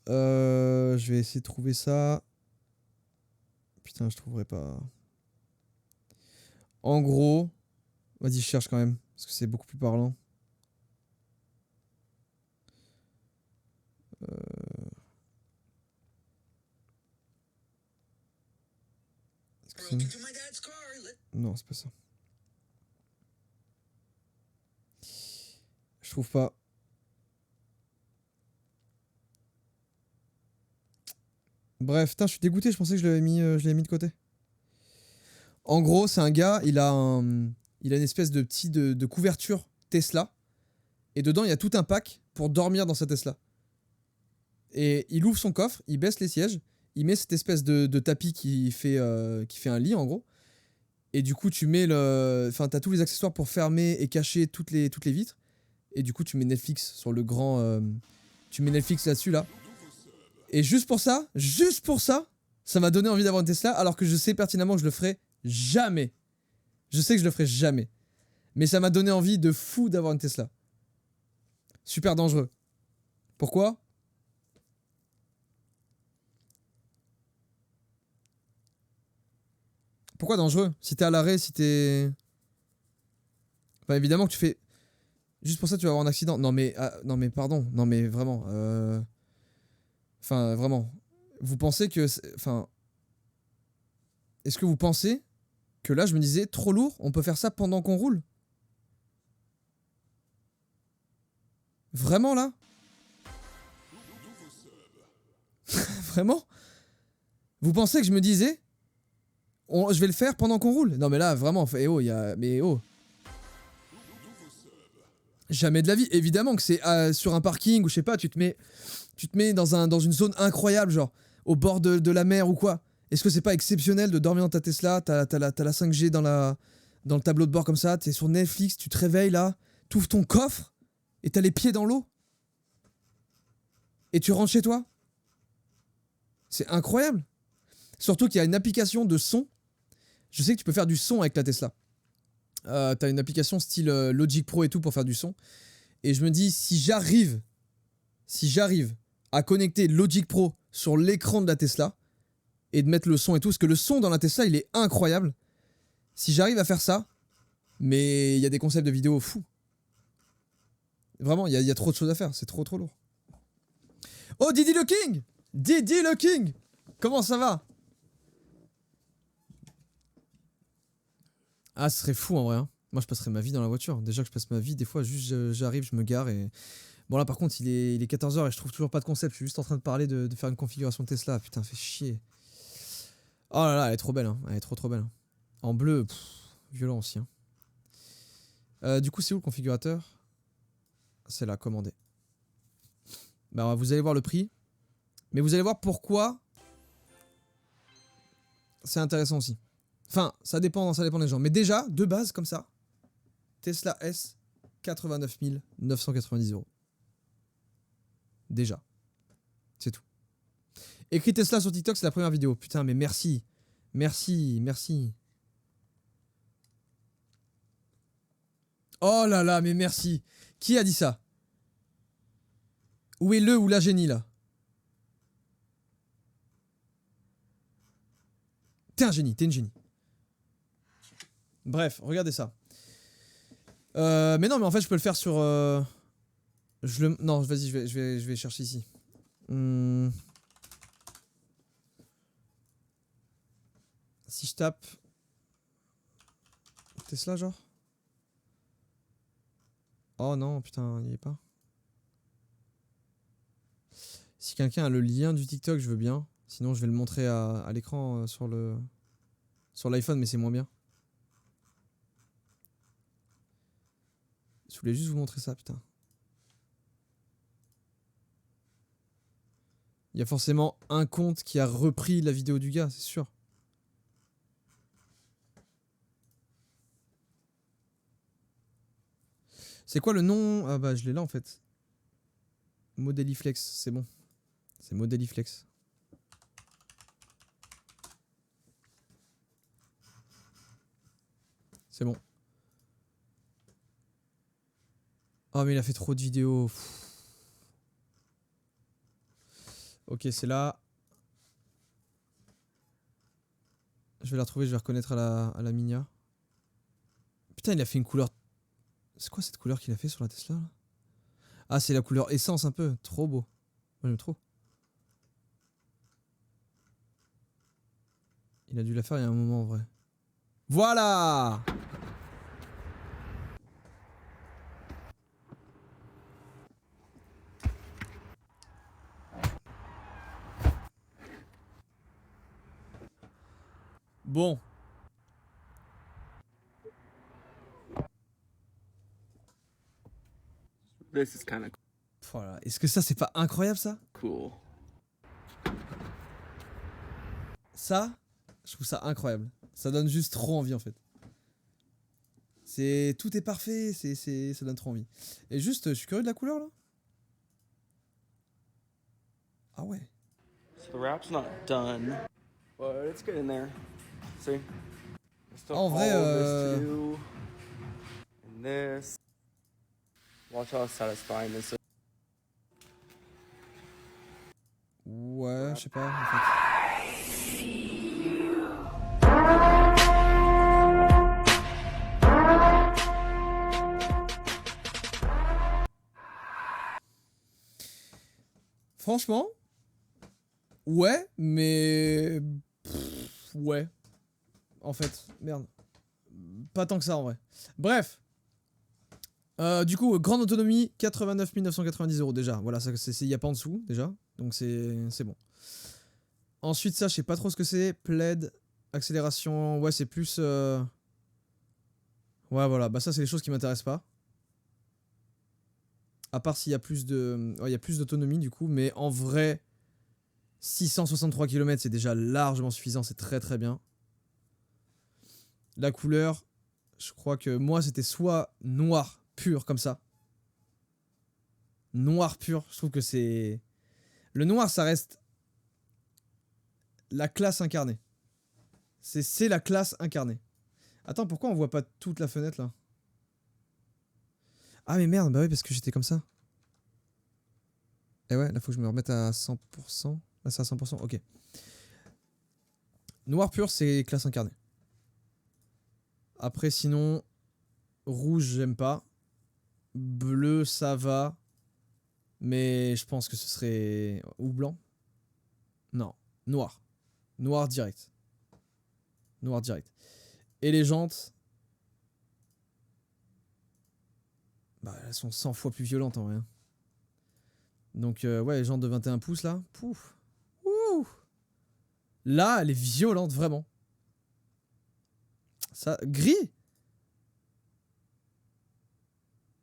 Je vais essayer de trouver ça. Putain, je trouverai pas. En gros, vas-y, je cherche quand même, parce que c'est beaucoup plus parlant. Non, c'est pas ça. Je trouve pas. Bref, putain, je suis dégoûté, je pensais que je l'avais mis de côté. En gros, c'est un gars, il a une espèce de petit de couverture Tesla. Et dedans, il y a tout un pack pour dormir dans sa Tesla. Et il ouvre son coffre, il baisse les sièges, il met cette espèce de tapis qui fait un lit, en gros. Et du coup, tu mets enfin, t'as tous les accessoires pour fermer et cacher toutes les vitres. Et du coup, tu mets Netflix sur le grand... tu mets Netflix là-dessus, là. Et juste pour ça, ça m'a donné envie d'avoir une Tesla, alors que je sais pertinemment que je le ferai jamais. Je sais que je le ferai jamais. Mais ça m'a donné envie de fou d'avoir une Tesla. Super dangereux. Pourquoi ? Pourquoi dangereux ? Si t'es à l'arrêt, si t'es... Enfin, évidemment que tu fais... Juste pour ça, tu vas avoir un accident. Non mais pardon. Non mais vraiment. Enfin, vraiment. Vous pensez que... Enfin... Est-ce que vous pensez que là, je me disais, trop lourd, on peut faire ça pendant qu'on roule ? Vraiment, là ? Vraiment ? Vous pensez que je me disais, je vais le faire pendant qu'on roule ? Non mais là, vraiment, il y a... Mais jamais de la vie. Évidemment que c'est sur un parking ou je sais pas, tu te mets dans une zone incroyable, genre au bord de la mer ou quoi. Est-ce que c'est pas exceptionnel de dormir dans ta Tesla, t'as la 5G dans le tableau de bord comme ça, t'es sur Netflix, tu te réveilles là, t'ouvres ton coffre et t'as les pieds dans l'eau et tu rentres chez toi. C'est incroyable. Surtout qu'il y a une application de son. Je sais que tu peux faire du son avec la Tesla. T'as une application style Logic Pro et tout pour faire du son. Et je me dis, si j'arrive à connecter Logic Pro sur l'écran de la Tesla et de mettre le son et tout, parce que le son dans la Tesla, il est incroyable. Si j'arrive à faire ça, mais il y a des concepts de vidéo fous. Vraiment, il y a trop de choses à faire. C'est trop lourd. Oh, Didi le King! Didi le King! Comment ça va? Ah, ce serait fou en vrai. Hein. Moi, je passerais ma vie dans la voiture. Déjà que je passe ma vie, des fois, juste j'arrive, je me gare et... Bon, là, par contre, il est 14h et je trouve toujours pas de concept. Je suis juste en train de parler de faire une configuration Tesla. Putain, fait chier. Oh là là, elle est trop belle. Hein. Elle est trop belle. En bleu, violent aussi. Hein. Du coup, c'est où le configurateur? C'est là, commandé. Bah, vous allez voir le prix. Mais vous allez voir pourquoi c'est intéressant aussi. Enfin, ça dépend des gens. Mais déjà, de base, comme ça, Tesla S, 89 990 €. Déjà. C'est tout. Écrit Tesla sur TikTok, c'est la première vidéo. Putain, mais merci. Merci. Oh là là, mais merci. Qui a dit ça? Où est le ou la génie, là? T'es une génie. Bref, regardez ça. Mais non, mais en fait, je peux le faire sur... Non, vas-y, je vais chercher ici. Si je tape... Tesla, genre? Oh non, putain, il y est pas. Si quelqu'un a le lien du TikTok, je veux bien. Sinon, je vais le montrer à l'écran sur l'iPhone, mais c'est moins bien. Je voulais juste vous montrer ça, putain. Il y a forcément un compte qui a repris la vidéo du gars, c'est sûr. C'est quoi le nom? Ah bah je l'ai là en fait. Modeliflex, c'est bon. C'est Modeliflex. C'est bon. Oh mais il a fait trop de vidéos. Pff. Ok, c'est là. Je vais la retrouver, je vais reconnaître à la Minia. Putain, il a fait une couleur... C'est quoi cette couleur qu'il a fait sur la Tesla là? Ah, c'est la couleur essence un peu. Trop beau. Moi, j'aime trop. Il a dû la faire il y a un moment en vrai. Voilà! Bon. This is kind of Voilà. Est-ce que ça, c'est pas incroyable ça? cool. Ça, je trouve ça incroyable. Ça donne juste trop envie en fait. Tout est parfait, ça donne trop envie. Et juste, je suis curieux de la couleur là. Ah ouais. So the wrap's not done, but it's getting there. See? There's still En vrai, all this to do. And this. Watch how satisfying this is. Ouais, je sais pas en fait. Franchement, ouais, mais... ouais. En fait, merde. Pas tant que ça en vrai. Bref. Du coup, grande autonomie, 89 990 € déjà. Voilà, il n'y a pas en dessous déjà. Donc c'est bon. Ensuite, ça, je sais pas trop ce que c'est. Plaid, accélération. Ouais, c'est plus... Ouais, voilà. Bah ça, c'est les choses qui m'intéressent pas. À part s'il y a plus de... Ouais, il y a plus d'autonomie du coup. Mais en vrai, 663 km, c'est déjà largement suffisant. C'est très bien. La couleur, je crois que moi, c'était soit noir pur comme ça. Noir pur, je trouve que c'est... Le noir, ça reste la classe incarnée. C'est la classe incarnée. Attends, pourquoi on voit pas toute la fenêtre là? Ah mais merde, bah oui, parce que j'étais comme ça. Et ouais, là faut que je me remette à 100%. Là c'est à 100%, ok. Noir pur, c'est classe incarnée. Après, sinon, rouge, j'aime pas. Bleu, ça va. Mais je pense que ce serait... Ou blanc? Non, noir. Noir direct. Noir direct. Et les jantes... Bah, elles sont 100 fois plus violentes en vrai. Donc, ouais, les jantes de 21 pouces, là. Pouf. Ouh. Là, elle est violente, vraiment. Ça... Gris?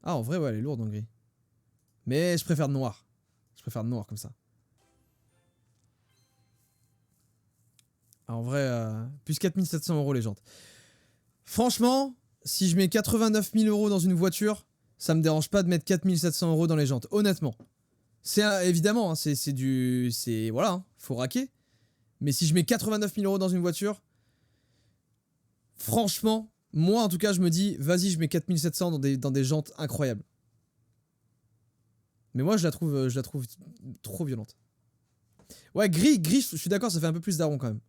Ah, en vrai, ouais, elle est lourde en gris. Mais je préfère noir. Je préfère noir comme ça. Ah, en vrai, plus 4700 € les jantes. Franchement, si je mets 89 000 € dans une voiture, ça me dérange pas de mettre 4700 € dans les jantes. Honnêtement. C'est évidemment, hein, c'est du... Voilà, hein, faut raquer. Mais si je mets 89 000 € dans une voiture, franchement, moi en tout cas, je me dis, vas-y, je mets 4700 dans des jantes incroyables. Mais moi, je la trouve trop violente. Ouais, gris, je suis d'accord, ça fait un peu plus daron quand même.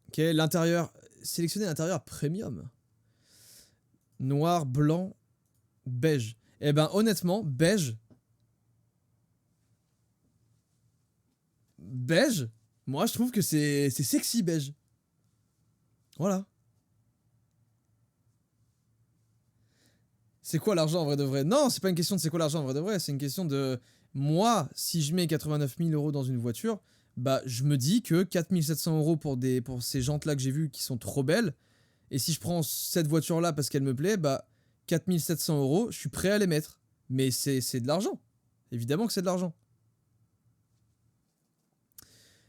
Ok, l'intérieur. Sélectionner l'intérieur premium. Noir, blanc, beige. Eh ben, honnêtement, beige. Beige, moi, je trouve que c'est sexy, beige. Voilà. C'est quoi l'argent en vrai de vrai? Non, c'est pas une question de c'est quoi l'argent en vrai de vrai, c'est une question de... Moi, si je mets 89 000 € dans une voiture, bah je me dis que 4700 € pour ces jantes-là que j'ai vues qui sont trop belles, et si je prends cette voiture-là parce qu'elle me plaît, bah 4700 €, je suis prêt à les mettre. Mais c'est de l'argent. Évidemment que c'est de l'argent.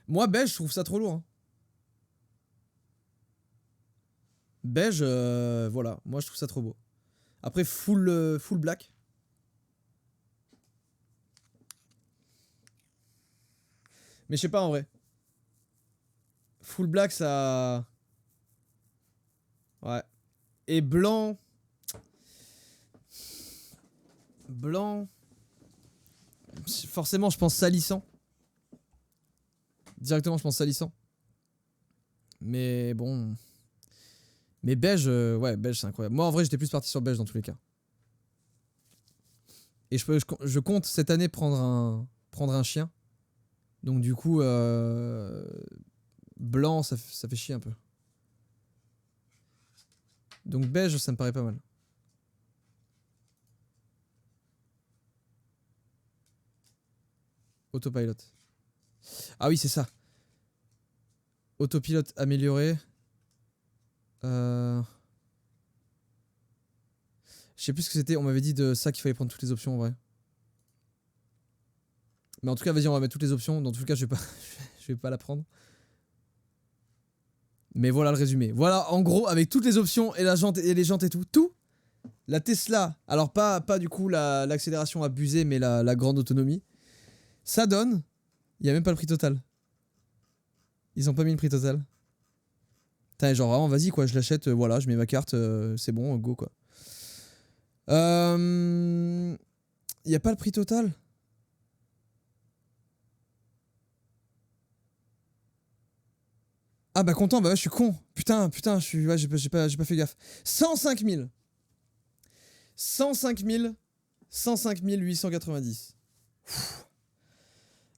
Moi, beige, je trouve ça trop lourd. Hein. Beige, voilà, moi je trouve ça trop beau. Après, full black. Mais je sais pas en vrai. Full black, ça... Ouais. Et blanc... Blanc... Forcément, je pense salissant. Directement, je pense salissant. Mais bon... Mais beige, ouais, beige, c'est incroyable. Moi, en vrai, j'étais plus parti sur beige dans tous les cas. Et je compte cette année prendre un chien. Donc du coup, blanc, ça fait chier un peu. Donc beige, ça me paraît pas mal. Autopilot. Ah oui, c'est ça. Autopilote amélioré. Je sais plus ce que c'était. On m'avait dit de ça qu'il fallait prendre toutes les options en vrai. Mais en tout cas, vas-y, on va mettre toutes les options. Dans tout le cas, je vais pas la prendre. Mais voilà le résumé. Voilà, en gros, avec toutes les options et les jantes et tout, la Tesla, alors pas du coup l'accélération abusée, mais la grande autonomie, ça donne, il y a même pas le prix total. Ils ont pas mis le prix total. Putain, genre vraiment, vas-y quoi, je l'achète, voilà, je mets ma carte, c'est bon, go quoi. Il y a pas le prix total. Ah bah content, bah ouais, je suis con. Putain, je suis, ouais, j'ai pas fait gaffe. 105 000. 105 890.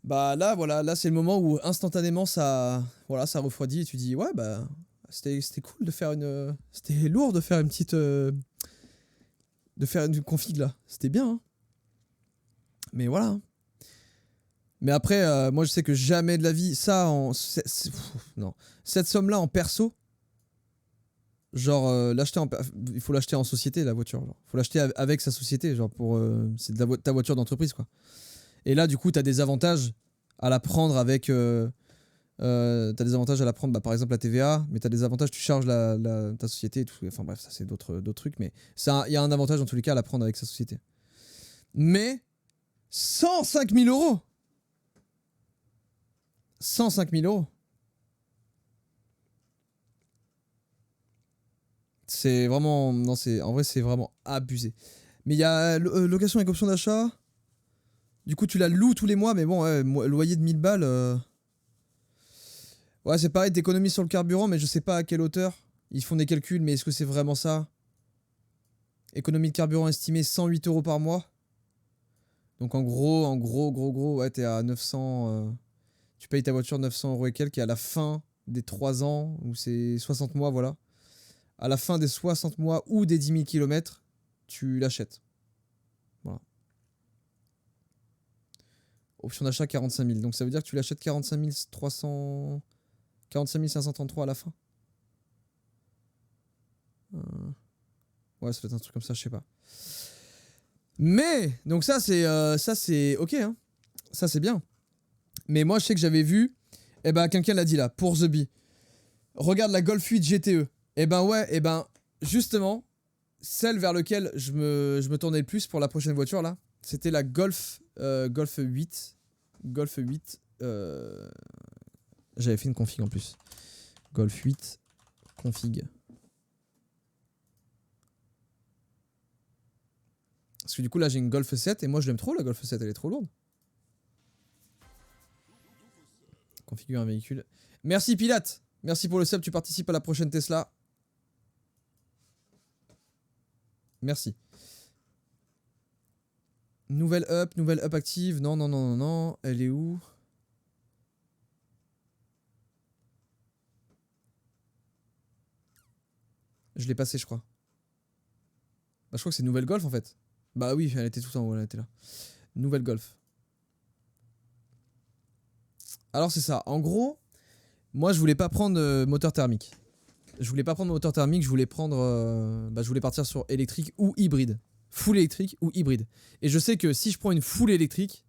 Bah là, voilà, là c'est le moment où instantanément ça refroidit et tu dis ouais bah c'était cool de faire une, c'était lourd de faire une petite, de faire une config là, c'était bien. Hein. Mais voilà. Hein. Mais après, moi je sais que jamais de la vie, ça en, non, cette somme là en perso. Genre il faut l'acheter en société la voiture, genre. Faut l'acheter avec sa société, genre pour c'est de ta voiture d'entreprise quoi. Et là du coup t'as des avantages à la prendre avec t'as des avantages à la prendre, bah, par exemple la TVA, mais t'as des avantages, tu charges ta société et tout. Enfin bref, ça c'est d'autres trucs, mais il y a un avantage dans tous les cas à la prendre avec sa société. Mais 105 000 €. 105 000 €. C'est vraiment... Non, en vrai, c'est vraiment abusé. Mais il y a location avec option d'achat. Du coup, tu la loues tous les mois, mais bon, ouais, loyer de 1000 balles... Ouais, c'est pareil, t'économises sur le carburant, mais je sais pas à quelle hauteur. Ils font des calculs, mais est-ce que c'est vraiment ça? Économie de carburant estimée 108 € par mois. Donc en gros, ouais, t'es à 900. Tu payes ta voiture 900 € et quelques, et à la fin des 3 ans, ou c'est 60 mois, voilà. À la fin des 60 mois ou des 10 000 km, tu l'achètes. Voilà. Option d'achat 45 000. Donc ça veut dire que tu l'achètes 45 300... 45 533 à la fin. Ouais, ça doit être un truc comme ça, je sais pas. Mais, donc ça c'est ok, hein. Ça c'est bien. Mais moi je sais que j'avais vu, eh ben quelqu'un l'a dit là, pour The Bee. Regarde la Golf 8 GTE. Eh ben ouais, eh ben justement, celle vers laquelle je me tournais le plus pour la prochaine voiture là, c'était la Golf 8. Golf 8. J'avais fait une config en plus. Golf 8 config. Parce que du coup là j'ai une Golf 7 et moi je l'aime trop la Golf 7, elle est trop lourde. Configure un véhicule. Merci Pilate. Merci pour le sub, tu participes à la prochaine Tesla. Merci. Nouvelle up active. Non. Elle est où? Je l'ai passé, je crois. Bah, je crois que c'est Nouvelle Golf en fait. Bah oui, elle était tout en haut, elle était là. Nouvelle Golf. Alors c'est ça. En gros, moi je voulais pas prendre moteur thermique. Je voulais prendre. Je voulais partir sur électrique ou hybride. Full électrique ou hybride. Et je sais que si je prends une full électrique,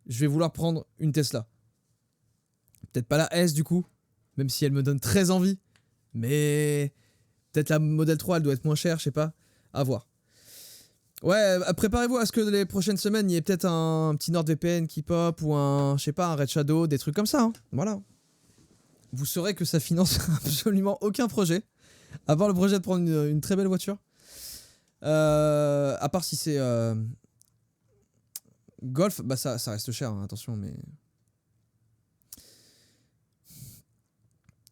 je vais vouloir prendre une Tesla. Peut-être pas la S du coup, même si elle me donne très envie. Mais peut-être la Model 3, elle doit être moins chère, je sais pas. À voir. Ouais, préparez-vous à ce que les prochaines semaines, il y ait peut-être un petit NordVPN qui pop ou un, je sais pas, un Red Shadow, des trucs comme ça. Hein. Voilà. Vous saurez que ça finance absolument aucun projet. À part le projet de prendre une très belle voiture. À part si c'est Golf, bah ça reste cher, hein, attention, mais...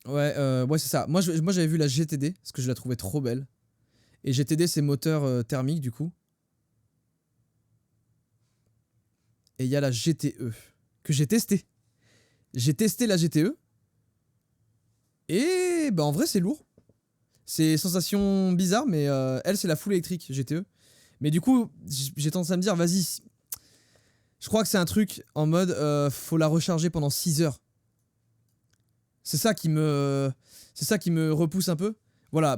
Ouais, c'est ça. Moi j'avais vu la GTD, parce que je la trouvais trop belle. Et GTD, c'est moteur thermique, du coup. Et il y a la GTE, que j'ai testé. J'ai testé la GTE. Et bah en vrai, c'est lourd. C'est sensation bizarre, mais elle, c'est la full électrique GTE. Mais du coup, j'ai tendance à me dire, vas-y. Je crois que c'est un truc en mode, faut la recharger pendant 6 heures. C'est ça qui me repousse un peu. Voilà,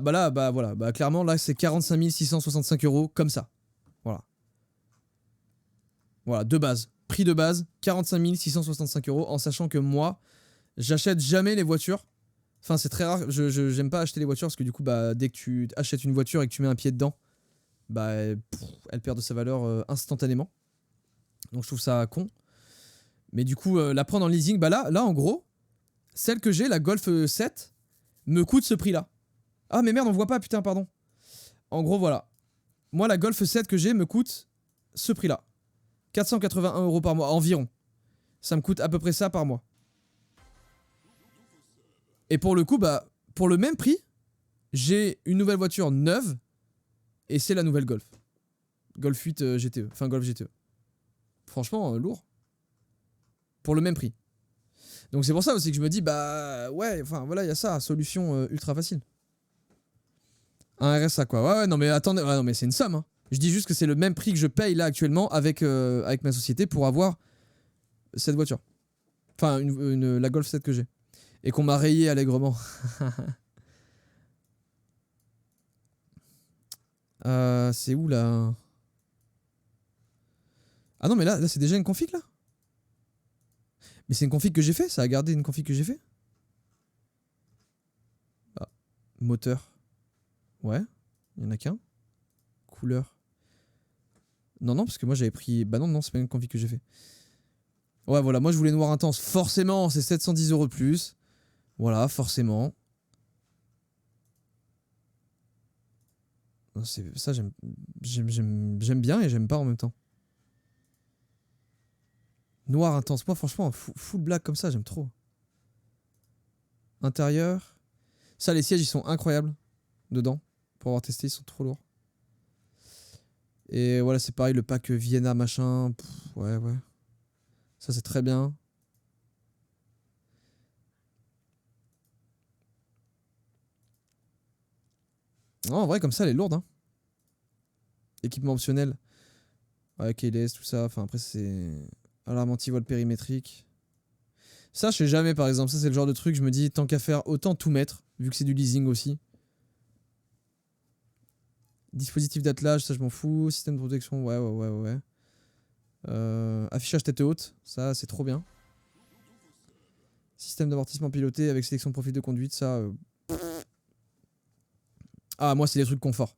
clairement, là, c'est 45 665 € comme ça. Voilà, de base. Prix de base, 45 665 €, en sachant que moi, j'achète jamais les voitures. Enfin, c'est très rare. J'aime pas acheter les voitures parce que du coup, bah, dès que tu achètes une voiture et que tu mets un pied dedans, bah, elle perd de sa valeur instantanément. Donc, je trouve ça con. Mais du coup, la prendre en leasing, bah là, en gros, celle que j'ai, la Golf 7, me coûte ce prix-là. Ah, mais merde, on voit pas, putain, pardon. En gros, voilà. Moi, la Golf 7 que j'ai me coûte ce prix-là. 481 € par mois, environ. Ça me coûte à peu près ça par mois. Et pour le coup, bah, pour le même prix, j'ai une nouvelle voiture neuve et c'est la nouvelle Golf. Golf 8 GTE. Enfin, Golf GTE. Franchement, lourd. Pour le même prix. Donc c'est pour ça aussi que je me dis, bah ouais, enfin voilà, il y a ça, solution ultra facile. Un RSA quoi. Ouais, non mais attendez, ouais, non mais c'est une somme. Hein. Je dis juste que c'est le même prix que je paye là actuellement avec ma société pour avoir cette voiture. Enfin, la Golf 7 que j'ai. Et qu'on m'a rayé allègrement. C'est où là? Ah non, mais là c'est déjà une config là? Mais c'est une config que j'ai fait? Ça a gardé une config que j'ai fait? Ah, moteur. Ouais, il y en a qu'un. Couleur. Non, parce que moi j'avais pris... Bah non, c'est pas une config que j'ai fait. Ouais, voilà, moi je voulais noir intense. Forcément, c'est 710 € de plus. Voilà, forcément. Ça, j'aime bien et j'aime pas en même temps. Noir intense. Moi, franchement, full black comme ça, j'aime trop. Intérieur. Ça, les sièges, ils sont incroyables dedans. Pour avoir testé, ils sont trop lourds. Et voilà, c'est pareil, le pack Vienna, machin. Ouais. Ça, c'est très bien. Non, en vrai, comme ça, elle est lourde. Hein. Équipement optionnel. Ouais, keyless, tout ça. Enfin, après, c'est alarme anti-vol périmétrique. Ça, je sais jamais, par exemple. Ça, c'est le genre de truc, je me dis, tant qu'à faire, autant tout mettre, vu que c'est du leasing aussi. Dispositif d'attelage, ça, je m'en fous. Système de protection, ouais. Affichage tête haute, ça, c'est trop bien. Système d'amortissement piloté avec sélection de profil de conduite, ça... Ah, moi, c'est les trucs confort.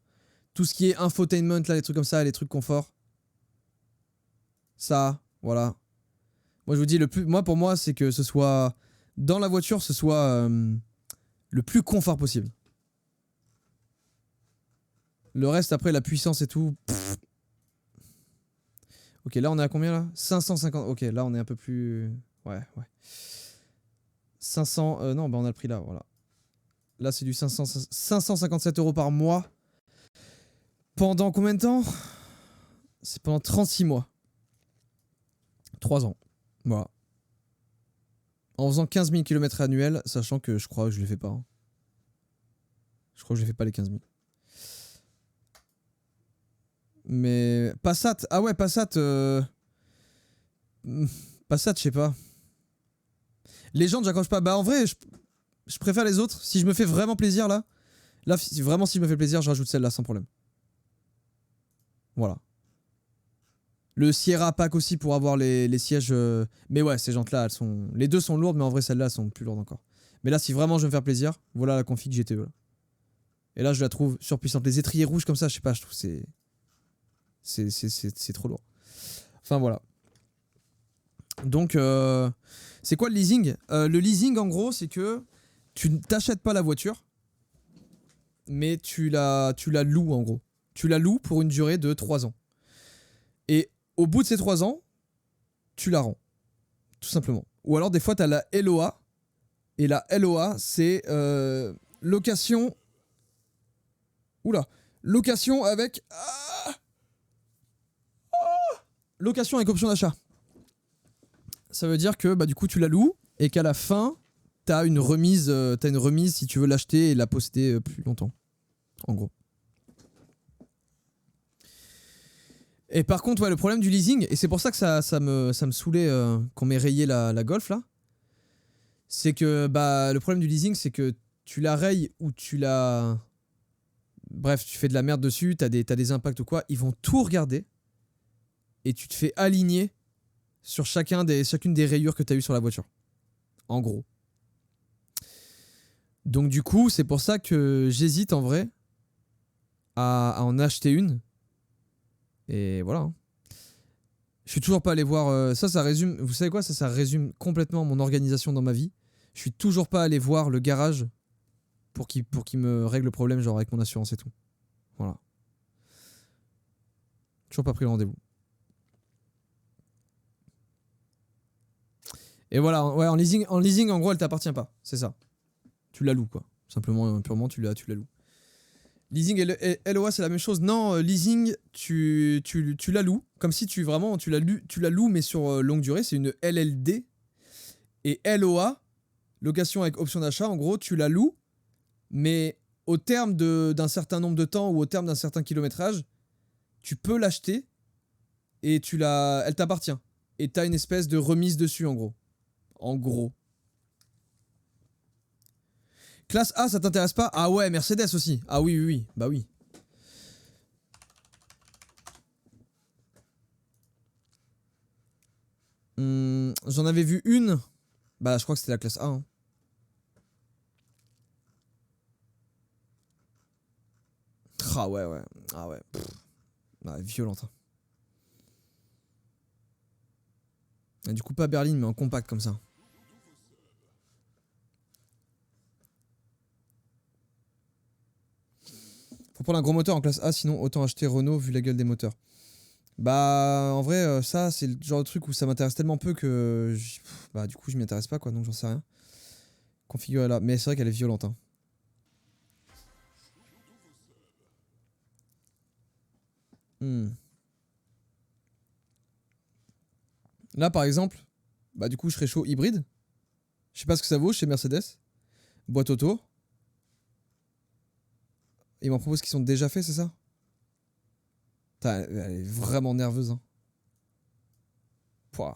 Tout ce qui est infotainment, là, les trucs comme ça, les trucs confort. Ça, voilà. Moi, je vous dis, pour moi, c'est que ce soit... Dans la voiture, ce soit le plus confort possible. Le reste, après, la puissance et tout... Ok, là, on est à combien, là 550... Ok, là, on est un peu plus... Ouais. 500... non, bah, on a le prix, là, voilà. Là, c'est du 557 € par mois. Pendant combien de temps? C'est pendant 36 mois. 3 ans. Voilà. En faisant 15 000 km annuels, sachant que je crois que je les fais pas. Hein. Je crois que je les fais pas les 15 000. Mais Passat, ah ouais, Passat, Passat, je sais pas. Les gens, j'accroche pas. Bah en vrai, je préfère les autres. Si je me fais vraiment plaisir là, si je me fais plaisir, je rajoute celle-là sans problème. Voilà. Le Sierra Pack aussi pour avoir les sièges. Mais ouais, ces jantes-là, elles sont. Les deux sont lourdes, mais en vrai, celles-là sont plus lourdes encore. Mais là, si vraiment je veux me faire plaisir, voilà la config GTE. Là. Et là, je la trouve surpuissante. Les étriers rouges comme ça, je sais pas, je trouve c'est trop lourd. Enfin voilà. Donc, c'est quoi le leasing? Le leasing, en gros, c'est que tu ne t'achètes pas la voiture, mais tu la loues, en gros. Tu la loues pour une durée de 3 ans. Et au bout de ces 3 ans, tu la rends. Tout simplement. Ou alors, des fois, tu as la LOA. Et la LOA, c'est location... Oula. Location avec... Location avec option d'achat. Ça veut dire que du coup, tu la loues et qu'à la fin, t'as une remise si tu veux l'acheter et la posséder plus longtemps. En gros. Et par contre, ouais, le problème du leasing, et c'est pour ça que ça me saoulait qu'on m'ait rayé la Golf là, c'est que le problème du leasing, c'est que tu la rayes ou tu la... Bref, tu fais de la merde dessus, t'as des impacts ou quoi, ils vont tout regarder et tu te fais aligner sur chacune des rayures que t'as eues sur la voiture. En gros. Donc du coup, c'est pour ça que j'hésite en vrai à en acheter une. Et voilà. Hein. Je suis toujours pas allé voir... ça résume... Vous savez quoi? Ça résume complètement mon organisation dans ma vie. Je suis toujours pas allé voir le garage pour qu'il me règle le problème, genre avec mon assurance et tout. Voilà. Toujours pas pris le rendez-vous. Et voilà, ouais, en leasing, en gros, elle t'appartient pas. C'est ça. Tu la loues, quoi. Simplement, purement, tu la loues. Leasing et LOA, c'est la même chose. Non, leasing, tu la loues. Comme si tu la loues, mais sur longue durée. C'est une LLD. Et LOA, location avec option d'achat, en gros, tu la loues. Mais au terme d'un certain nombre de temps ou au terme d'un certain kilométrage, tu peux l'acheter et elle t'appartient. Et t'as une espèce de remise dessus, en gros. En gros. Classe A, ça t'intéresse pas? Ah ouais, Mercedes aussi. Ah oui. Bah oui. J'en avais vu une. Bah, je crois que c'était la classe A. Hein. Ah ouais. Ah ouais. Violente. Hein. Et du coup, pas berline, mais en compact comme ça. Faut prendre un gros moteur en classe A, sinon autant acheter Renault vu la gueule des moteurs. Bah, en vrai, ça, c'est le genre de truc où ça m'intéresse tellement peu que... du coup, je m'y intéresse pas, quoi, donc j'en sais rien. Configurer là. Mais c'est vrai qu'elle est violente. Hein. Là, par exemple, bah du coup, je serais chaud hybride. Je sais pas ce que ça vaut chez Mercedes. Boîte auto. Ils m'en proposent qu'ils sont déjà faits, c'est ça? Putain, elle est vraiment nerveuse. Hein. Pouah.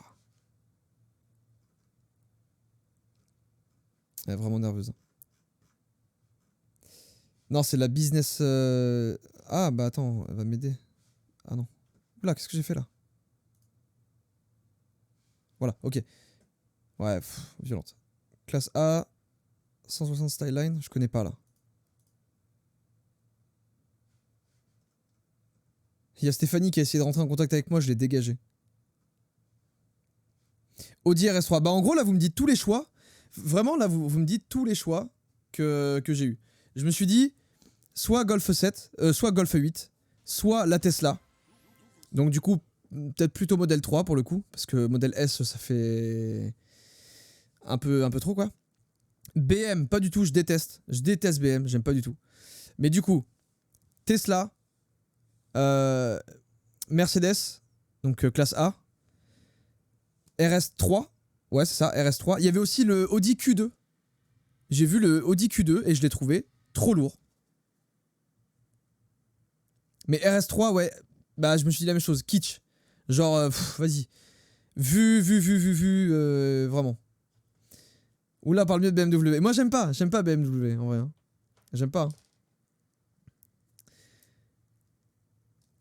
Elle est vraiment nerveuse. Hein. Non, c'est la business... Ah, bah attends, elle va m'aider. Ah non. Oula, qu'est-ce que j'ai fait là? Voilà, ok. Ouais, violente. Classe A, 160 Styline, je connais pas là. Il y a Stéphanie qui a essayé de rentrer en contact avec moi, je l'ai dégagé. Audi RS3. Bah en gros là vous me dites tous les choix. Vraiment là vous me dites tous les choix que j'ai eu. Je me suis dit soit Golf 7, soit Golf 8, soit la Tesla. Donc du coup peut-être plutôt modèle 3 pour le coup. Parce que modèle S ça fait un peu trop quoi. BM, pas du tout, je déteste. Je déteste BM, j'aime pas du tout. Mais du coup, Tesla, Mercedes, donc classe A, RS3, ouais c'est ça, RS3. Il y avait aussi le Audi Q2. J'ai vu le Audi Q2 et je l'ai trouvé trop lourd. Mais RS3, ouais, bah je me suis dit la même chose, kitsch. Genre, vas-y. Vu, vraiment. Oula, parle mieux de BMW. Moi j'aime pas BMW en vrai. Hein. J'aime pas.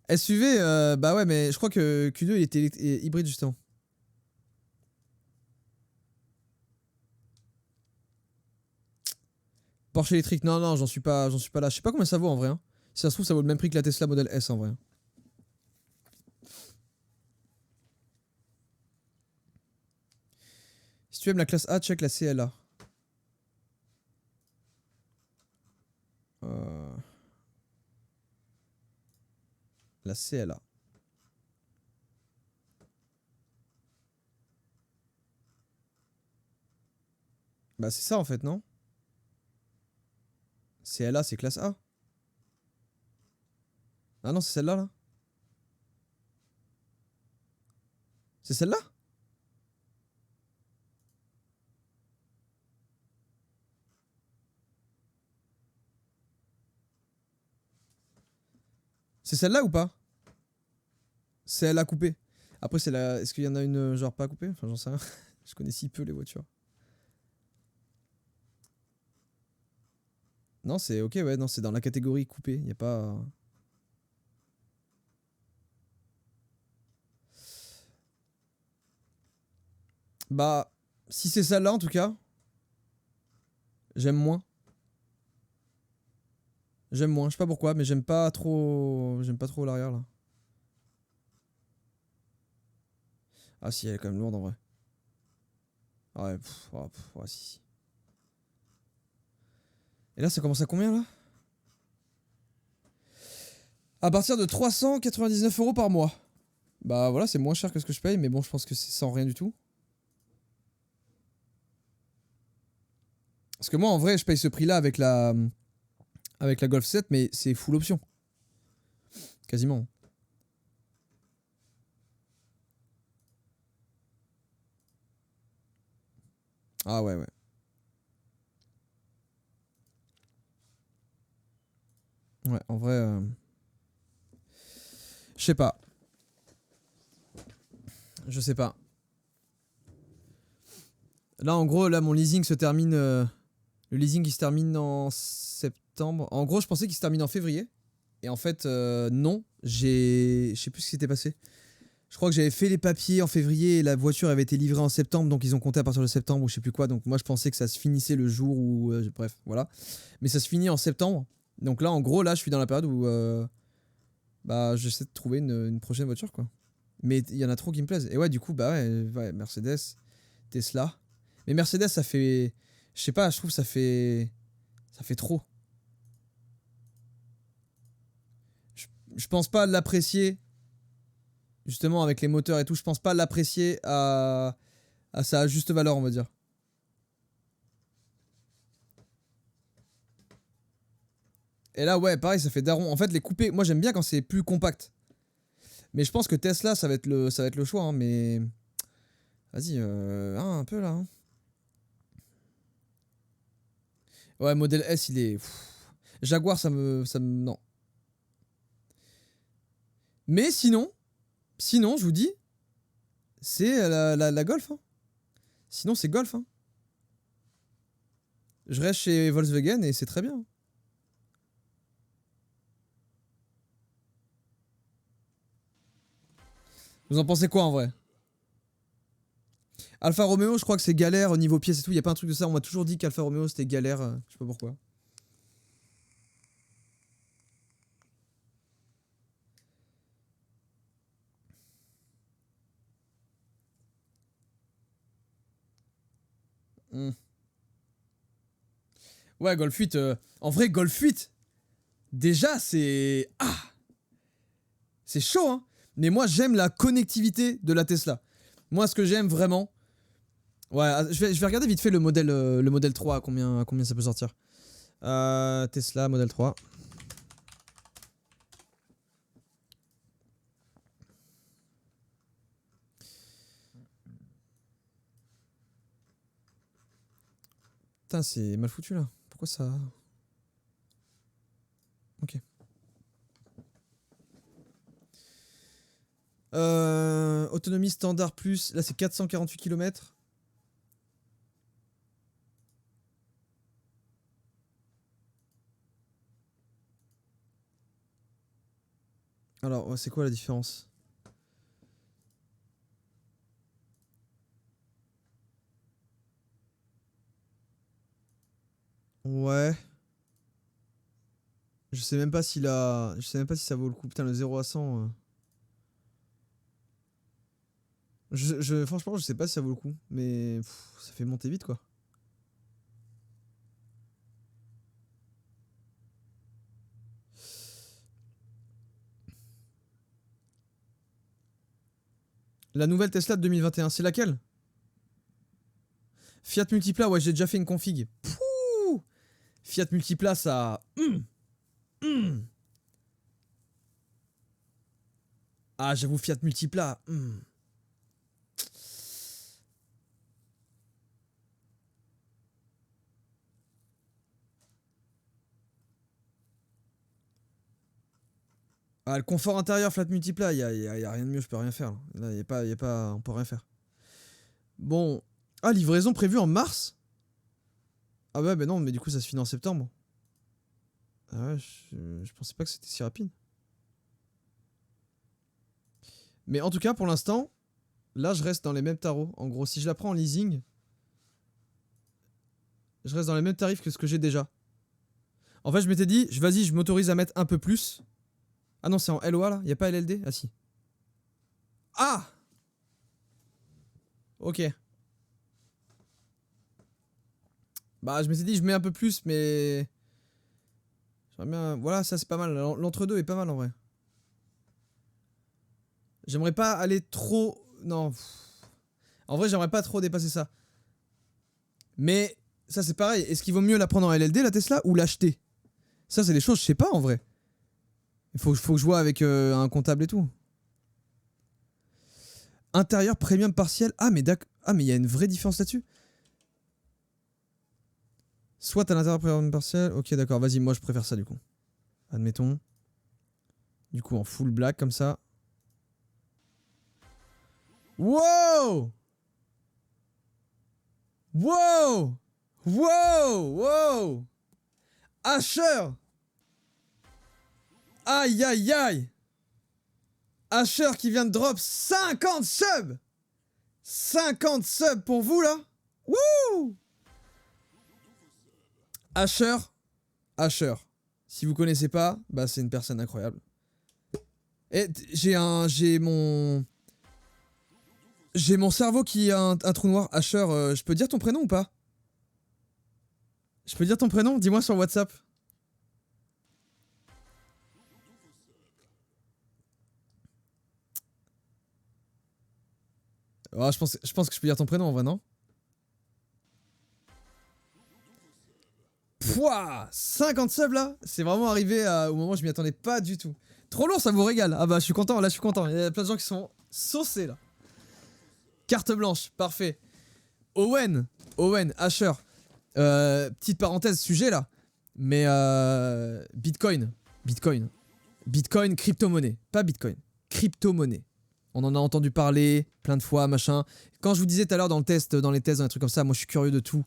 Hein. SUV, bah ouais, mais je crois que Q2 il était hybride justement. Porsche électrique, non, j'en suis pas là. Je sais pas combien ça vaut en vrai. Hein. Si ça se trouve, ça vaut le même prix que la Tesla Model S en vrai. Si tu aimes la classe A, check la CLA. La CLA. Bah c'est ça en fait, non? CLA, c'est classe A. Ah non, c'est celle-là, là. C'est celle-là? C'est celle-là ou pas? CLA coupée. Après, c'est la... Est-ce qu'il y en a une genre pas coupée? Enfin, j'en sais rien. Je connais si peu les voitures. Non, c'est ok, ouais, non, c'est dans la catégorie coupée. Il n'y a pas... Bah, si c'est celle-là en tout cas, j'aime moins. J'aime moins, je sais pas pourquoi, mais j'aime pas trop l'arrière là. Ah si, elle est quand même lourde en vrai. Ah ouais, ouais, si. Et là, ça commence à combien là? À partir de 399 € par mois. Bah voilà, c'est moins cher que ce que je paye, mais bon, je pense que c'est sans rien du tout. Parce que moi, en vrai, je paye ce prix-là avec la Golf 7, mais c'est full option. Quasiment. Ah ouais. Ouais, en vrai... Je sais pas. Je sais pas. Là, en gros, là, mon leasing se termine... le leasing, il se termine en septembre. En gros, je pensais qu'il se termine en février. Et en fait, non. Je sais plus ce qui s'était passé. Je crois que j'avais fait les papiers en février et la voiture avait été livrée en septembre. Donc, ils ont compté à partir de septembre ou je sais plus quoi. Donc, moi, je pensais que ça se finissait le jour où... bref, voilà. Mais ça se finit en septembre. Donc là, en gros, là, je suis dans la période où... bah, j'essaie de trouver une prochaine voiture, quoi. Mais il y en a trop qui me plaisent. Et ouais, du coup, bah ouais, Mercedes, Tesla. Mais Mercedes, ça fait... Je sais pas, je trouve ça fait trop. Je pense pas l'apprécier, justement, avec les moteurs et tout. Je pense pas l'apprécier à sa juste valeur, on va dire. Et là, ouais, pareil, ça fait daron. En fait, les coupés, moi j'aime bien quand c'est plus compact. Mais je pense que Tesla, ça va être le choix. Hein, mais vas-y, un peu là. Hein. Ouais, modèle S, il est. Jaguar, non. Mais sinon, je vous dis, c'est la Golf. Hein. Sinon, c'est Golf. Hein. Je reste chez Volkswagen et c'est très bien. Vous en pensez quoi en vrai? Alfa Romeo, je crois que c'est galère au niveau pièces et tout. Il y a pas un truc de ça. On m'a toujours dit qu'Alfa Romeo c'était galère. Je sais pas pourquoi. Hmm. Ouais, Golf 8. En vrai, Golf 8, déjà, c'est. Ah! C'est chaud, hein? Mais moi, j'aime la connectivité de la Tesla. Moi, ce que j'aime vraiment. Ouais, je vais regarder vite fait le modèle 3, à combien ça peut sortir. Tesla, modèle 3. Putain, c'est mal foutu là. Pourquoi ça. Ok. Autonomie standard plus. Là, c'est 448 km. Alors, c'est quoi la différence? Ouais. Je sais même pas s'il a. Je sais même pas si ça vaut le coup. Putain, le 0 à 100. Franchement, je sais pas si ça vaut le coup. Mais ça fait monter vite quoi. La nouvelle Tesla de 2021, c'est laquelle? Fiat Multipla, ouais, j'ai déjà fait une config. Pouh Fiat Multipla, ça. Ah, j'avoue, Fiat Multipla. Ah, le confort intérieur, Fiat Multipla, y a rien de mieux, je peux rien faire. Là, y a pas, on peut rien faire. Bon. Ah, livraison prévue en mars? Ah ouais, bah non, mais du coup, ça se finit en septembre. Ah ouais, je pensais pas que c'était si rapide. Mais en tout cas, pour l'instant, là, je reste dans les mêmes tarots. En gros, si je la prends en leasing, je reste dans les mêmes tarifs que ce que j'ai déjà. En fait, je m'étais dit, vas-y, je m'autorise à mettre un peu plus. Ah non, c'est en LOA là? Y a pas LLD? Ah si. Ah! Ok. Bah, je m'étais dit, je mets un peu plus, mais. J'aimerais bien. Voilà, ça c'est pas mal. L'entre-deux est pas mal en vrai. J'aimerais pas aller trop. Non. En vrai, j'aimerais pas trop dépasser ça. Mais ça c'est pareil. Est-ce qu'il vaut mieux la prendre en LLD la Tesla ou l'acheter? Ça, c'est des choses, je sais pas en vrai. Il faut que je vois avec un comptable et tout. Intérieur premium partiel. Ah, mais d'accord. Ah, mais il y a une vraie différence là-dessus. Soit à l'intérieur premium partiel. Ok, d'accord. Vas-y, moi je préfère ça du coup. Admettons. Du coup, en full black comme ça. Wow! Wow! Wow! Wow! Asher! Aïe aïe aïe! Asher qui vient de drop 50 subs! 50 subs pour vous là? Wouh! Asher, Asher. Si vous connaissez pas, bah c'est une personne incroyable. Et j'ai mon cerveau qui a un trou noir. Asher, je peux dire ton prénom ou pas? Je peux dire ton prénom? Dis-moi sur WhatsApp. Oh, je pense que je peux dire ton prénom en vrai, non? Pouah, 50 subs là, c'est vraiment arrivé au moment où je m'y attendais pas du tout. Trop lourd, ça vous régale. Ah bah je suis content, là je suis content. Il y a plein de gens qui sont saucés là. Carte blanche, parfait. Owen, Asher. Petite parenthèse, sujet là. Mais Bitcoin, crypto-monnaie. Pas Bitcoin, crypto-monnaie. On en a entendu parler plein de fois, machin. Quand je vous disais tout à l'heure dans les tests, dans les trucs comme ça, moi je suis curieux de tout.